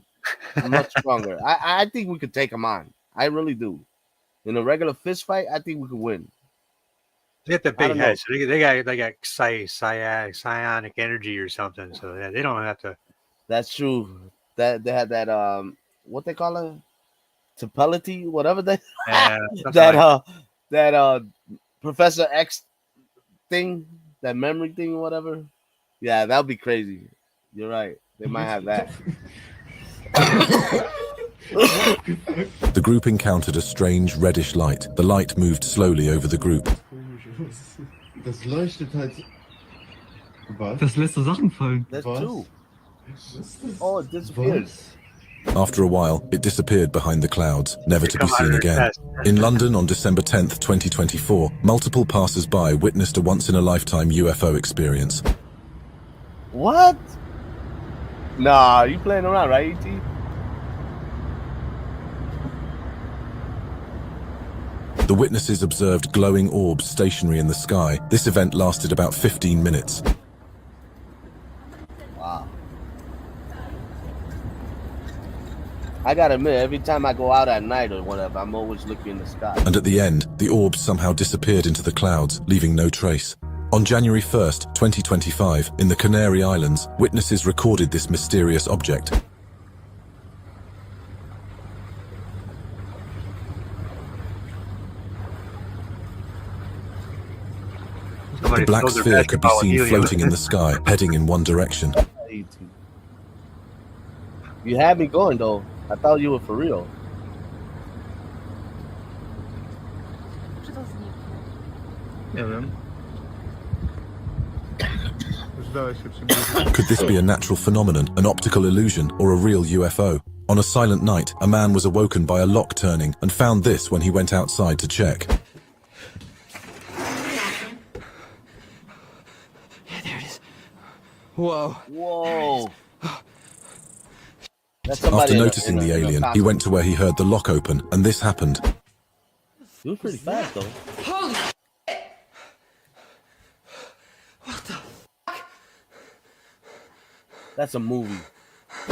much stronger? I think we could take them on. I really do. In a regular fist fight, I think we could win. They got the big heads. So they got psionic energy or something. So yeah, they don't have to. That's true. That they had that what they call it? Telepathy, whatever they that Professor X thing, that memory thing, whatever. Yeah, that would be crazy. You're right. They might have that. The group encountered a strange reddish light. The light moved slowly over the group. das leuchtet halt. Was? Das lässt so Sachen fallen. That's true. Oh, it disappears. After a while, it disappeared behind the clouds, never to be seen again. In London on December 10th, 2024, multiple passers-by witnessed a once-in-a-lifetime UFO experience. What? Nah, you playing around, right, E.T.? The witnesses observed glowing orbs stationary in the sky. This event lasted about 15 minutes. Wow. I gotta admit, every time I go out at night or whatever, I'm always looking in the sky. And at the end, the orbs somehow disappeared into the clouds, leaving no trace. On January 1st, 2025, in the Canary Islands, witnesses recorded this mysterious object. The black sphere could be seen floating in the sky, heading in one direction. You had me going, though. I thought you were for real. Could this be a natural phenomenon, an optical illusion, or a real UFO? On a silent night, a man was awoken by a lock turning and found this when he went outside to check. Yeah, there it is. Whoa. Whoa. After noticing the alien, he went to where he heard the lock open, and this happened. He was pretty fast, though. Holy shit! What the fuck? That's a movie.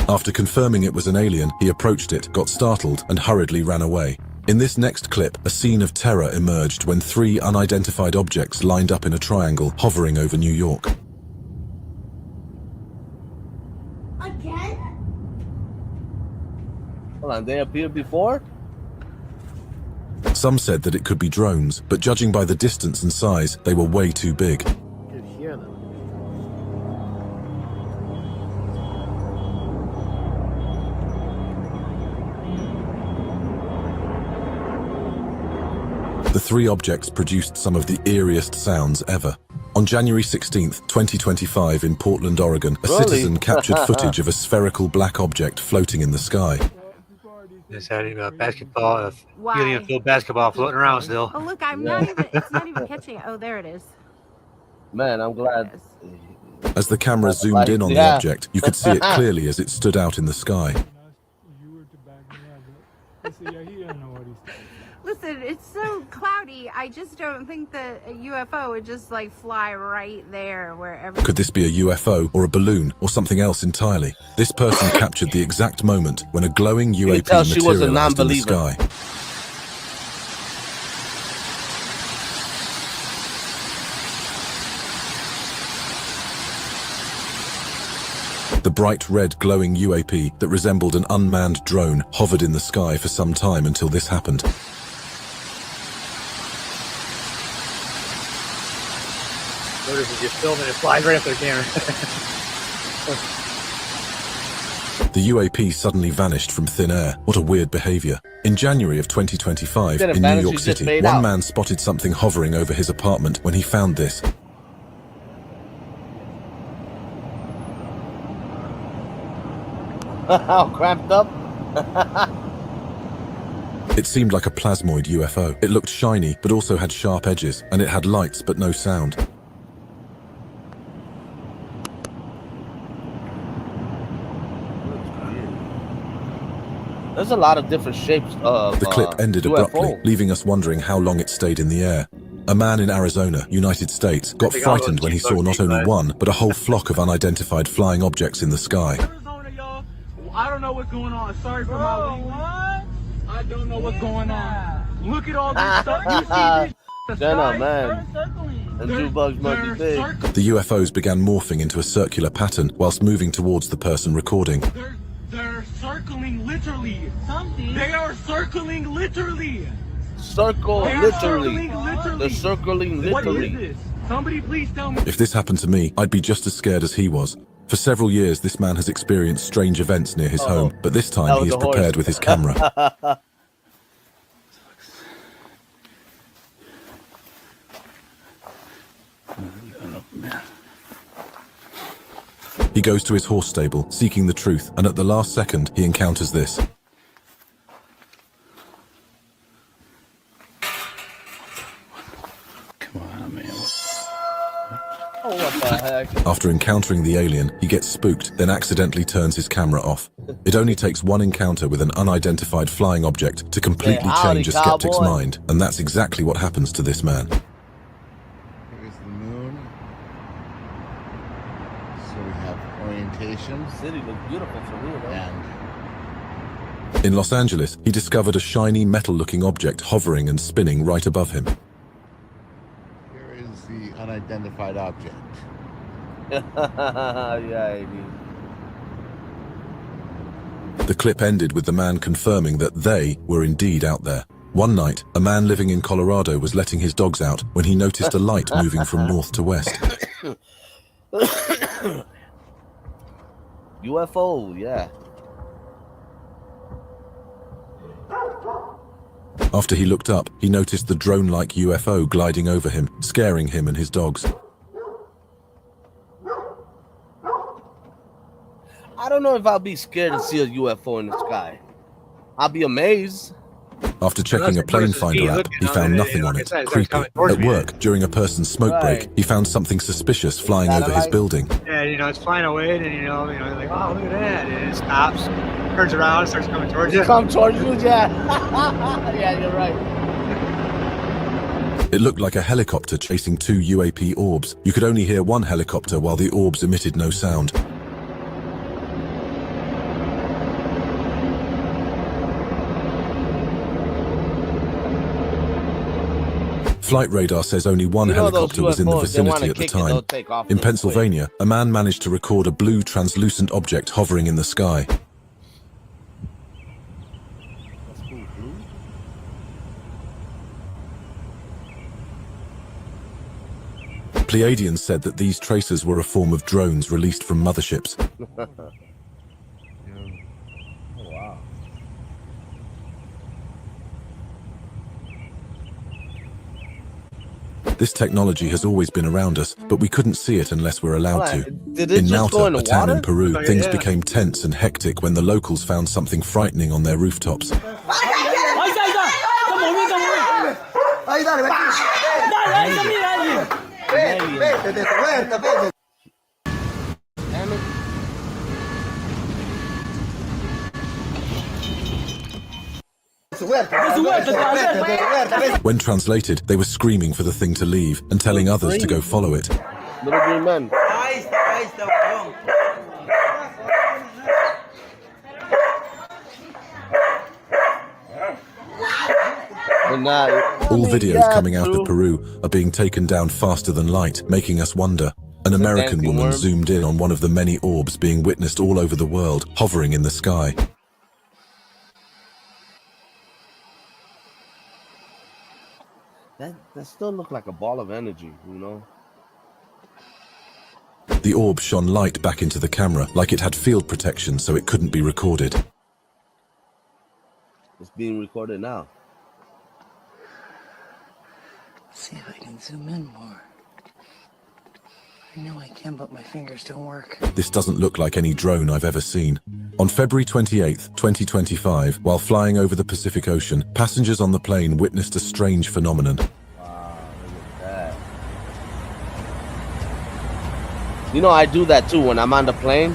After confirming it was an alien, he approached it, got startled, and hurriedly ran away. In this next clip, a scene of terror emerged when 3 unidentified objects lined up in a triangle, hovering over New York. Again? Hold on, they appeared before? Some said that it could be drones, but judging by the distance and size, they were way too big. You could hear them. The 3 objects produced some of the eeriest sounds ever. On January 16th, 2025 in Portland, Oregon, a citizen captured footage of a spherical black object floating in the sky. Just having a basketball, helium-filled basketball floating around still. Oh, look, I'm not even, it's not even catching it. Oh, there it is. Man, I'm glad. As the camera zoomed in on the object, you could see it clearly as it stood out in the sky. Listen, it's so cloudy. I just don't think that a UFO would just like fly right there wherever. Could this be a UFO or a balloon or something else entirely? This person captured the exact moment when a glowing UAP materialized in the sky. The bright red glowing UAP that resembled an unmanned drone hovered in the sky for some time until this happened. Notice as you film it, it flies right up to the camera. The UAP suddenly vanished from thin air. What a weird behavior. In January of 2025, in New York City, one man spotted something hovering over his apartment when he found this. How cramped up? It seemed like a plasmoid UFO. It looked shiny, but also had sharp edges, and it had lights but no sound. There's a lot of different shapes of The clip ended UFO. abruptly, leaving us wondering how long it stayed in the air. A man in Arizona, United States, got frightened when he saw not only one, but a whole flock of unidentified flying objects in the sky. I don't know what's going on. Sorry for my language. I don't know what's going on. Look at all this stuff. You see this? Man. And Jukebox must be big. The UFOs began morphing into a circular pattern whilst moving towards the person recording. They're circling literally. Something. They are circling literally. Circle literally. They're circling literally. What is this? Somebody please tell me. If this happened to me, I'd be just as scared as he was. For several years, this man has experienced strange events near his home, but this time he is prepared with his camera. He goes to his horse stable, seeking the truth, and at the last second, he encounters this. Come on, man. Oh, what the heck? After encountering the alien, he gets spooked, then accidentally turns his camera off. It only takes one encounter with an unidentified flying object to completely change a skeptic's mind, and that's exactly what happens to this man. Here's the moon. So we have orientation. The city looks beautiful for real, though. And In Los Angeles, he discovered a shiny metal-looking object hovering and spinning right above him. Here is the unidentified object. Yeah, it is. The clip ended with the man confirming that they were indeed out there. One night, a man living in Colorado was letting his dogs out when he noticed a light moving from north to west. UFO, yeah. After he looked up, he noticed the drone-like UFO gliding over him, scaring him and his dogs. I don't know if I'll be scared to see a UFO in the sky. I'll be amazed. After checking a plane finder app, he found nothing on it. Creepy. At work, during a person's smoke break, he found something suspicious flying over his building. Yeah, it's flying away, and you're like, oh, look at that. And it stops, turns around, starts coming towards you. Come towards you, yeah. Yeah, you're right. It looked like a helicopter chasing two UAP orbs. You could only hear one helicopter while the orbs emitted no sound. Flight radar says only one helicopter was in the vicinity at the time. In Pennsylvania, a man managed to record a blue translucent object hovering in the sky. Pleiadians said that these tracers were a form of drones released from motherships. This technology has always been around us, but we couldn't see it unless we're allowed to. In Nauta, a town in Peru, things became tense and hectic when the locals found something frightening on their rooftops. When translated, they were screaming for the thing to leave and telling others to go follow it. Little green men. All videos coming out of Peru are being taken down faster than light, making us wonder. An American woman zoomed in on one of the many orbs being witnessed all over the world, hovering in the sky. That still looked like a ball of energy, you know? The orb shone light back into the camera, like it had field protection so it couldn't be recorded. It's being recorded now. See if I can zoom in more. I know I can, but my fingers don't work. This doesn't look like any drone I've ever seen. On February 28th, 2025, while flying over the Pacific Ocean, passengers on the plane witnessed a strange phenomenon. Wow, look at that. You know, I do that too when I'm on the plane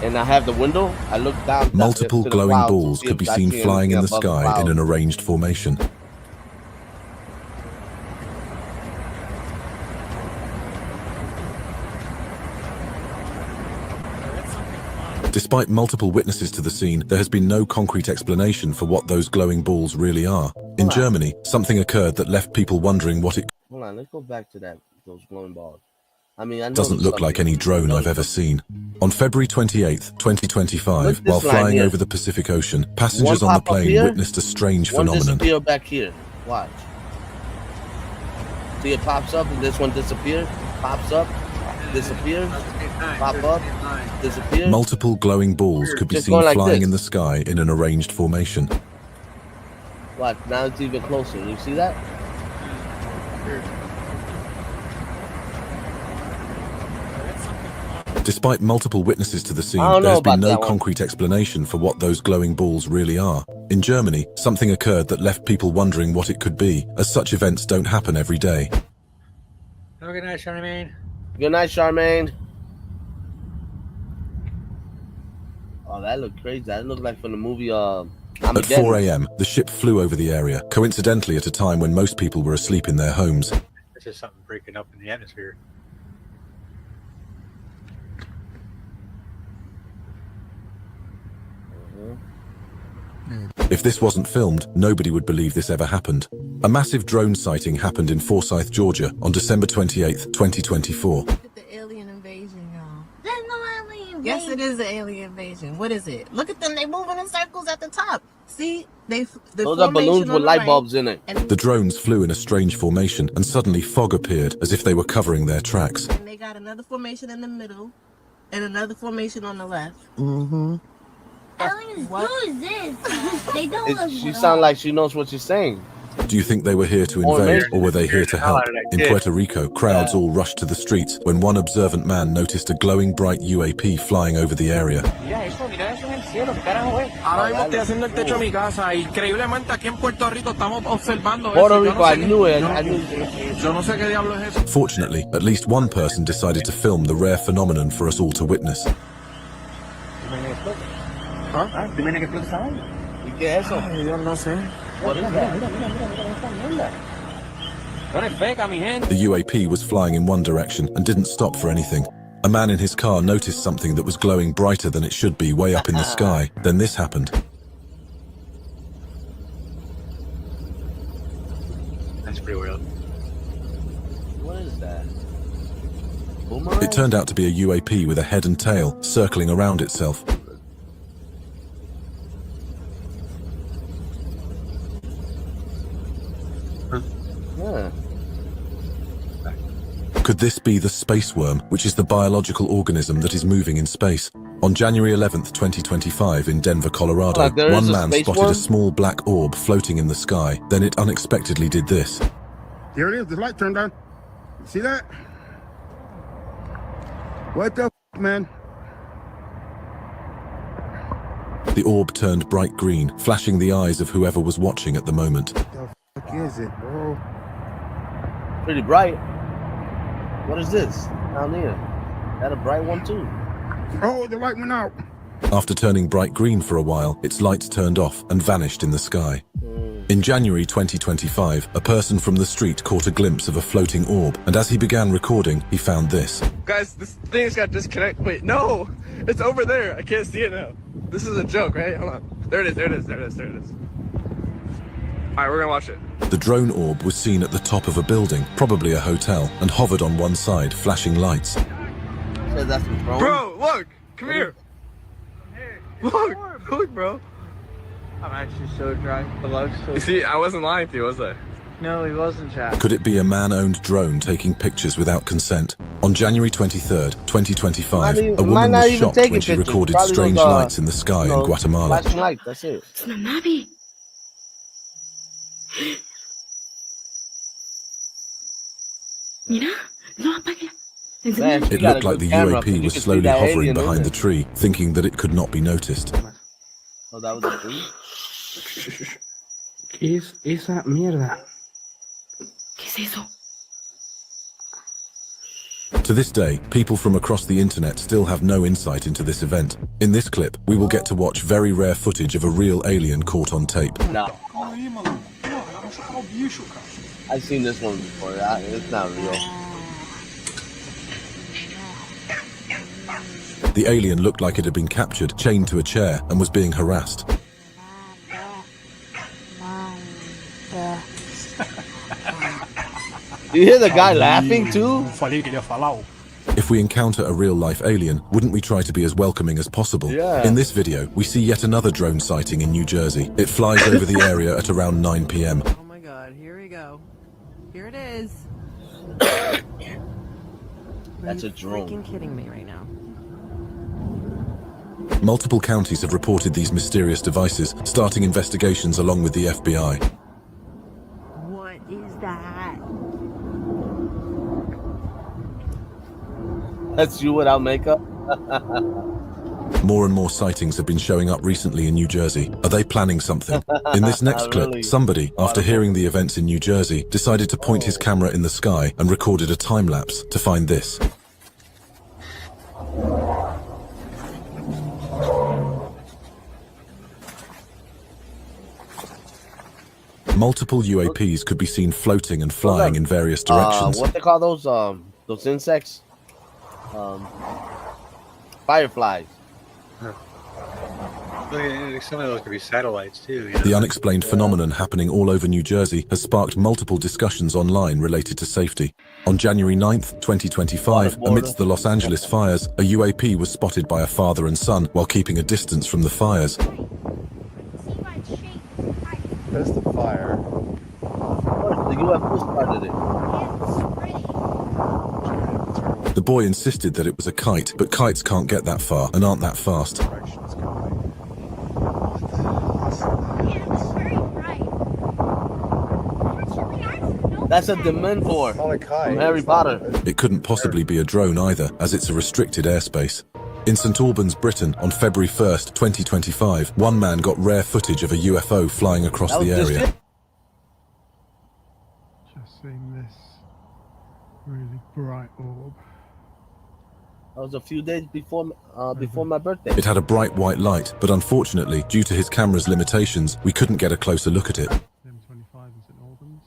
and I have the window. I look down. Multiple glowing balls could be seen flying in the sky in an arranged formation. Despite multiple witnesses to the scene, there has been no concrete explanation for what those glowing balls really are. In Germany, something occurred that left people wondering what it... Hold on, let's go back to those glowing balls. I mean, I know doesn't look like any drone I've ever seen. On February 28th, 2025, while flying over the Pacific Ocean, passengers on the plane witnessed a strange phenomenon. One disappeared back here. Watch. See, it pops up and this one disappears. Pops up, disappears, pop up, disappears. Multiple glowing balls could be seen flying in the sky in an arranged formation. Watch, now it's even closer. You see that? Despite multiple witnesses to the scene, there has been no concrete explanation for what those glowing balls really are. In Germany, something occurred that left people wondering what it could be, as such events don't happen every day. Oh, good night, Charmaine. Good night, Charmaine. Oh, that looked crazy. That looked like from the movie At 4 a.m., the ship flew over the area, coincidentally at a time when most people were asleep in their homes. It's just something breaking up in the atmosphere. If this wasn't filmed, nobody would believe this ever happened. A massive drone sighting happened in Forsyth, Georgia on December 28th, 2024. The alien invasion, y'all. There's no alien invasion. Yes, it is an alien invasion. What is it? Look at them. They moving in circles at the top. See? Those are balloons with light bulbs in it. The drones flew in a strange formation, and suddenly fog appeared as if they were covering their tracks. And they got another formation in the middle, and another formation on the left. Aliens, who is this? They don't look She sounds like she knows what she's saying. Do you think they were here to invade, or were they here to help? In Puerto Rico, crowds all rushed to the streets when one observant man noticed a glowing bright UAP flying over the area. Ahora mismo estoy haciendo el techo de mi casa. Increíblemente aquí en Puerto Rico estamos observando Puerto eso. Rico, I knew it. Yo no sé qué diablo es eso. Fortunately, at least one person decided to film the rare phenomenon for us all to witness. Dime que explota esa vaina. ¿Y qué es eso? Ay, Dios, no sé. What is that? The UAP was flying in one direction and didn't stop for anything. A man in his car noticed something that was glowing brighter than it should be way up in the sky. Then this happened. That's pretty weird. What is that? It turned out to be a UAP with a head and tail circling around itself. Yeah. Could this be the space worm, which is the biological organism that is moving in space? On January 11th, 2025 in Denver, Colorado, one man spotted a small black orb floating in the sky. Then it unexpectedly did this. Here it is. The light turned on. See that? What the man? The orb turned bright green, flashing the eyes of whoever was watching at the moment. What the is it, bro? Pretty bright. What is this down here? That a bright one too? Oh, the light went out. After turning bright green for a while, its lights turned off and vanished in the sky. In January 2025, a person from the street caught a glimpse of a floating orb, and as he began recording, he found this. Guys, this thing's got disconnect. Wait, no! It's over there. I can't see it now. This is a joke, right? Hold on. There it is, there it is, there it is, there it is. Alright, we're gonna watch it. The drone orb was seen at the top of a building, probably a hotel, and hovered on one side, flashing lights. Says that's the drone. Bro, look! Come here! Look, bro! I'm actually so dry. The lug's so... You see, I wasn't lying to you, was I? No, he wasn't, Chad. Could it be a man-owned drone taking pictures without consent? On January 23rd, 2025, a woman was shocked when she recorded strange lights in the sky in Guatemala. Flashing light, that's it. Es una nave. Mira, no apague. It looked like the UAP was slowly hovering behind the tree, thinking that it could not be noticed. Oh, that was a tree? ¿Qué es esa mierda? ¿Qué es eso? To this day, people from across the internet still have no insight into this event. In this clip, we will get to watch very rare footage of a real alien caught on tape. No. I've seen this one before. It's not real. The alien looked like it had been captured, chained to a chair, and was being harassed. You hear the guy laughing too? If we encounter a real-life alien, wouldn't we try to be as welcoming as possible? Yeah. In this video, we see yet another drone sighting in New Jersey. It flies over the area at around 9 p.m. Oh my god, here we go. Here it is. That's a drone. Are you freaking kidding me right now? Multiple counties have reported these mysterious devices, starting investigations along with the FBI. What is that? That's you without makeup? More and more sightings have been showing up recently in New Jersey. Are they planning something? In this next clip, somebody, after hearing the events in New Jersey, decided to point his camera in the sky and recorded a time-lapse to find this. Multiple UAPs could be seen floating and flying in various directions. What they call those insects? Fireflies. Some of those could be satellites too. You know? The unexplained phenomenon happening all over New Jersey has sparked multiple discussions online related to safety. On January 9th, 2025, amidst the Los Angeles fires, a UAP was spotted by a father and son while keeping a distance from the fires. That's the fire. The UFO started it. The boy insisted that it was a kite, but kites can't get that far and aren't that fast. That's a Dementor from Harry Potter. It couldn't possibly be a drone either, as it's a restricted airspace. In St Albans, Britain, on February 1st, 2025, one man got rare footage of a UFO flying across the area. Just seen this really bright orb. That was a few days before my birthday. It had a bright white light, but unfortunately, due to his camera's limitations, we couldn't get a closer look at it. M25 in St Albans.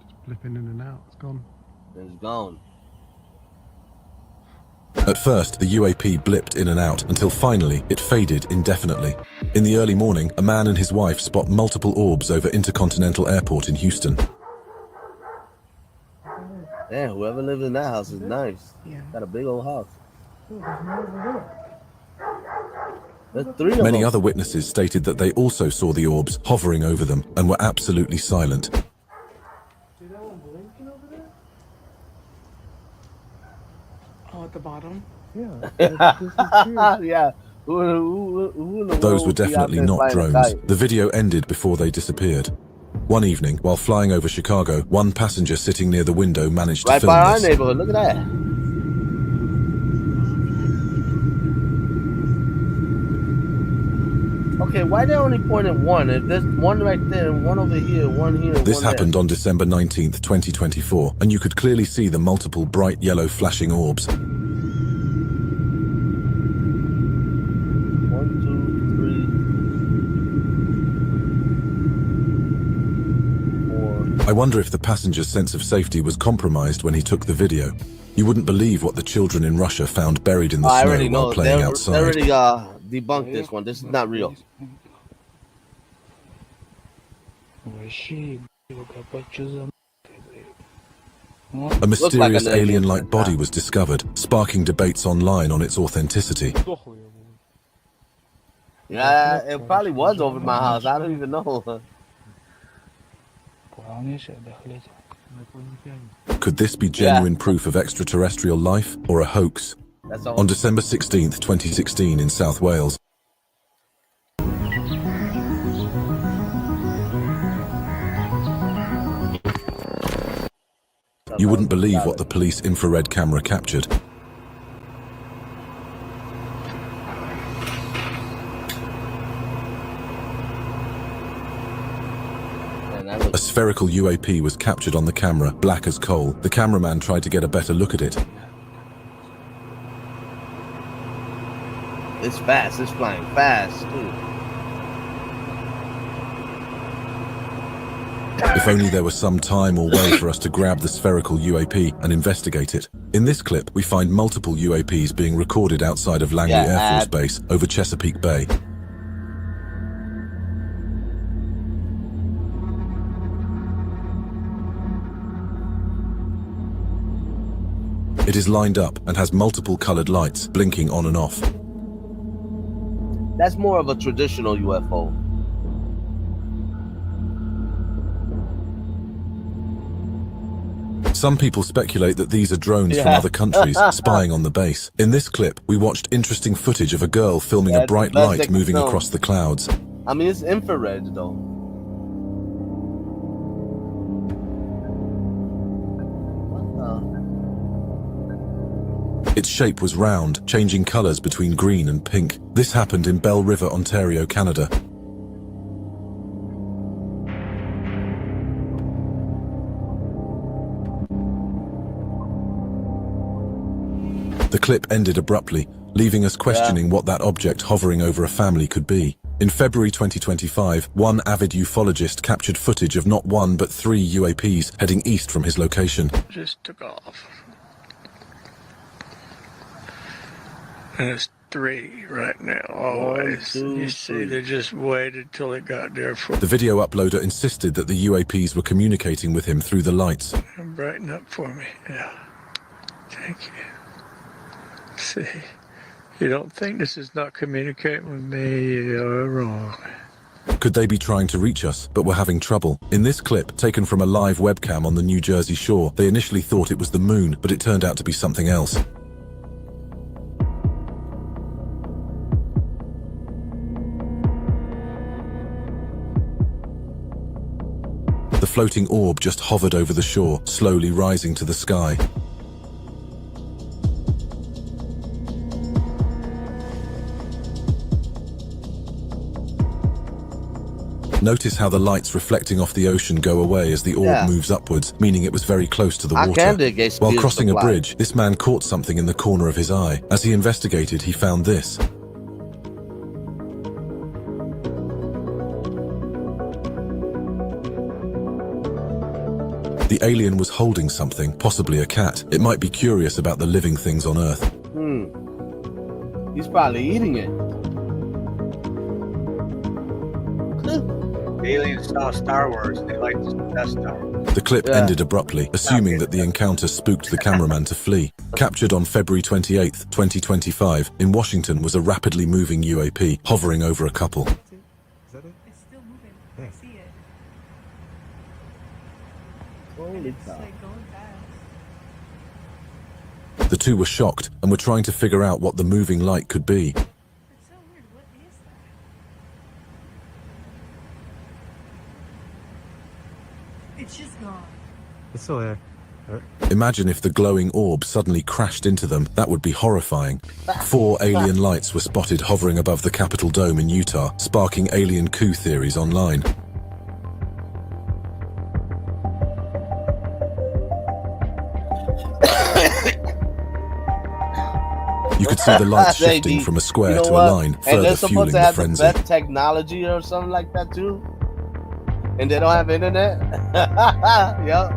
Just flipping in and out. It's gone. It's gone. At first, the UAP blipped in and out until finally it faded indefinitely. In the early morning, a man and his wife spot multiple orbs over Intercontinental Airport in Houston. Yeah, whoever lives in that house is nice. Yeah. Got a big old house. There's 3 of them. Many other witnesses stated that they also saw the orbs hovering over them and were absolutely silent. Oh, at the bottom? Yeah. Yeah. Those were definitely not drones. The video ended before they disappeared. One evening, while flying over Chicago, one passenger sitting near the window managed to film right by our this. neighborhood. Look at that. Okay, why they only pointed one? If there's one right there, one over here, one here, This one happened there. on December 19th, 2024, and you could clearly see the multiple bright yellow flashing orbs. 1, 2, 3, 4. I wonder if the passenger's sense of safety was compromised when he took the video. You wouldn't believe what the children in Russia found buried in the I snow already know. while playing They outside. already debunked this one. This is not real. A mysterious alien-like body was discovered, sparking debates online on its authenticity. Yeah, it probably was over my house. I don't even know. Could this be genuine proof of extraterrestrial life or a hoax? On December 16th, 2016 in South Wales, you wouldn't believe what the police infrared camera captured. A spherical UAP was captured on the camera, black as coal. The cameraman tried to get a better look at it. It's fast. It's flying fast, too. If only there was some time or way for us to grab the spherical UAP and investigate it. In this clip, we find multiple UAPs being recorded outside of Langley Air Force Base over Chesapeake Bay. It is lined up and has multiple colored lights blinking on and off. That's more of a traditional UFO. Some people speculate that these are drones from other countries spying on the base. In this clip, we watched interesting footage of a girl filming a bright light moving across the clouds. I mean, it's infrared, though. Its shape was round, changing colors between green and pink. This happened in Belle River, Ontario, Canada. The clip ended abruptly, leaving us questioning what that object hovering over a family could be. In February 2025, one avid ufologist captured footage of not one but 3 UAPs heading east from his location. Just took off. And it's 3 right now, always. 1, 2, You see, they just waited till it got there for The video uploader insisted that the UAPs were communicating with him through the lights. brighten up for me. Yeah. Thank you. See, you don't think this is not communicating with me, you're wrong. Could they be trying to reach us, but were having trouble? In this clip, taken from a live webcam on the New Jersey shore, they initially thought it was the moon, but it turned out to be something else. The floating orb just hovered over the shore, slowly rising to the sky. Notice how the lights reflecting off the ocean go away as the orb moves upwards, meaning it was very close to the water. While crossing a bridge, this man caught something in the corner of his eye. As he investigated, he found this. The alien was holding something, possibly a cat. It might be curious about the living things on Earth. He's probably eating it. Aliens saw Star Wars. They liked the Death Star. The clip ended abruptly, assuming that the encounter spooked the cameraman to flee. Captured on February 28, 2025, in Washington was a rapidly moving UAP hovering over a couple. Is that it? It's still moving. I see it. Holy cow. Like going fast. The two were shocked and were trying to figure out what the moving light could be. It's so weird. What is that? It's just gone. It's still there. Imagine if the glowing orb suddenly crashed into them. That would be horrifying. 4 alien lights were spotted hovering above the Capitol Dome in Utah, sparking alien coup theories online. You could see the lights shifting from a square to a line, further fueling the frenzy. And they're supposed to have the best technology or something like that too. And they don't have internet. Yep.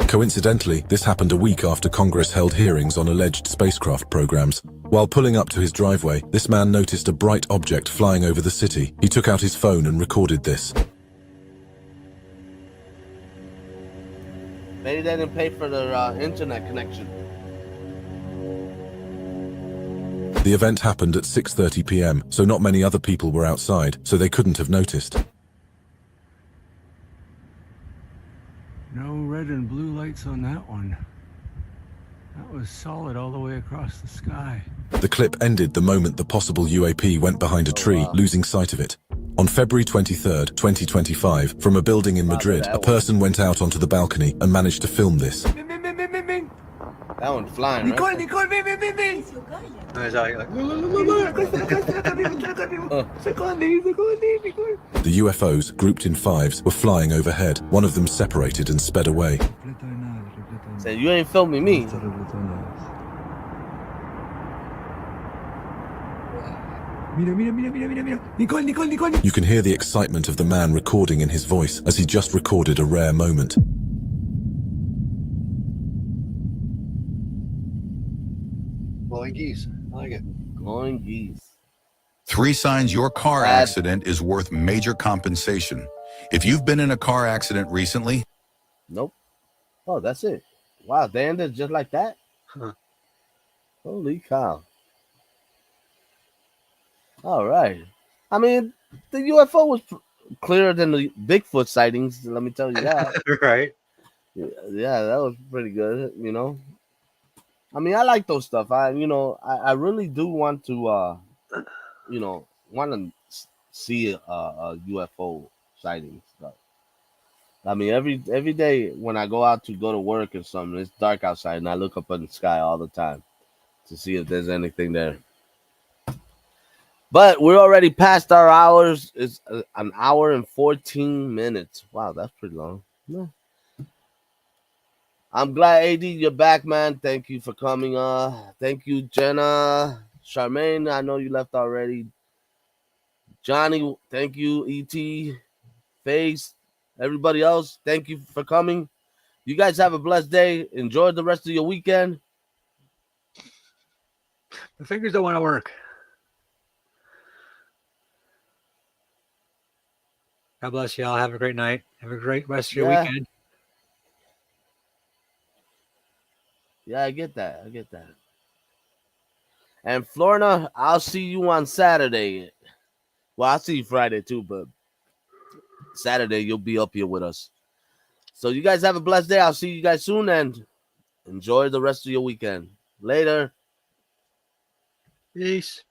Coincidentally, this happened a week after Congress held hearings on alleged spacecraft programs. While pulling up to his driveway, this man noticed a bright object flying over the city. He took out his phone and recorded this. Maybe they didn't pay for their internet connection. The event happened at 6:30 p.m., so not many other people were outside, so they couldn't have noticed. No red and blue lights on that one. That was solid all the way across the sky. The clip ended the moment the possible UAP went behind a tree, losing sight of it. On February 23, 2025, from a building in Madrid, a person went out onto the balcony and managed to film this. That one's flying, right? Nicole, ven. The UFOs, grouped in 5s, were flying overhead. One of them separated and sped away. Say, you ain't filming me. Nicole. You can hear the excitement of the man recording in his voice as he just recorded a rare moment. Glowing geese. I like it. Glowing geese. 3 signs your car accident is worth major compensation. If you've been in a car accident recently... Nope. Oh, that's it. Wow, they ended just like that? Huh. Holy cow. All right. I mean, the UFO was clearer than the Bigfoot sightings, let me tell you that. Right. Yeah, that was pretty good, you know. I mean, I like those stuff. I really do want to, want to see a UFO sighting stuff. I mean, every day when I go out to go to work or something, it's dark outside, and I look up in the sky all the time to see if there's anything there. But we're already past our hours. It's an hour and 14 minutes. Wow, that's pretty long. Yeah. I'm glad, AD, you're back, man. Thank you for coming. Thank you, Jenna. Charmaine, I know you left already. Johnny, thank you. E.T., Face, everybody else, thank you for coming. You guys have a blessed day. Enjoy the rest of your weekend. The fingers don't want to work. God bless y'all. Have a great night. Have a great rest of your weekend. Yeah, I get that. And Florida, I'll see you on Saturday. Well, I'll see you Friday too, but Saturday you'll be up here with us. So you guys have a blessed day. I'll see you guys soon and enjoy the rest of your weekend. Later. Peace.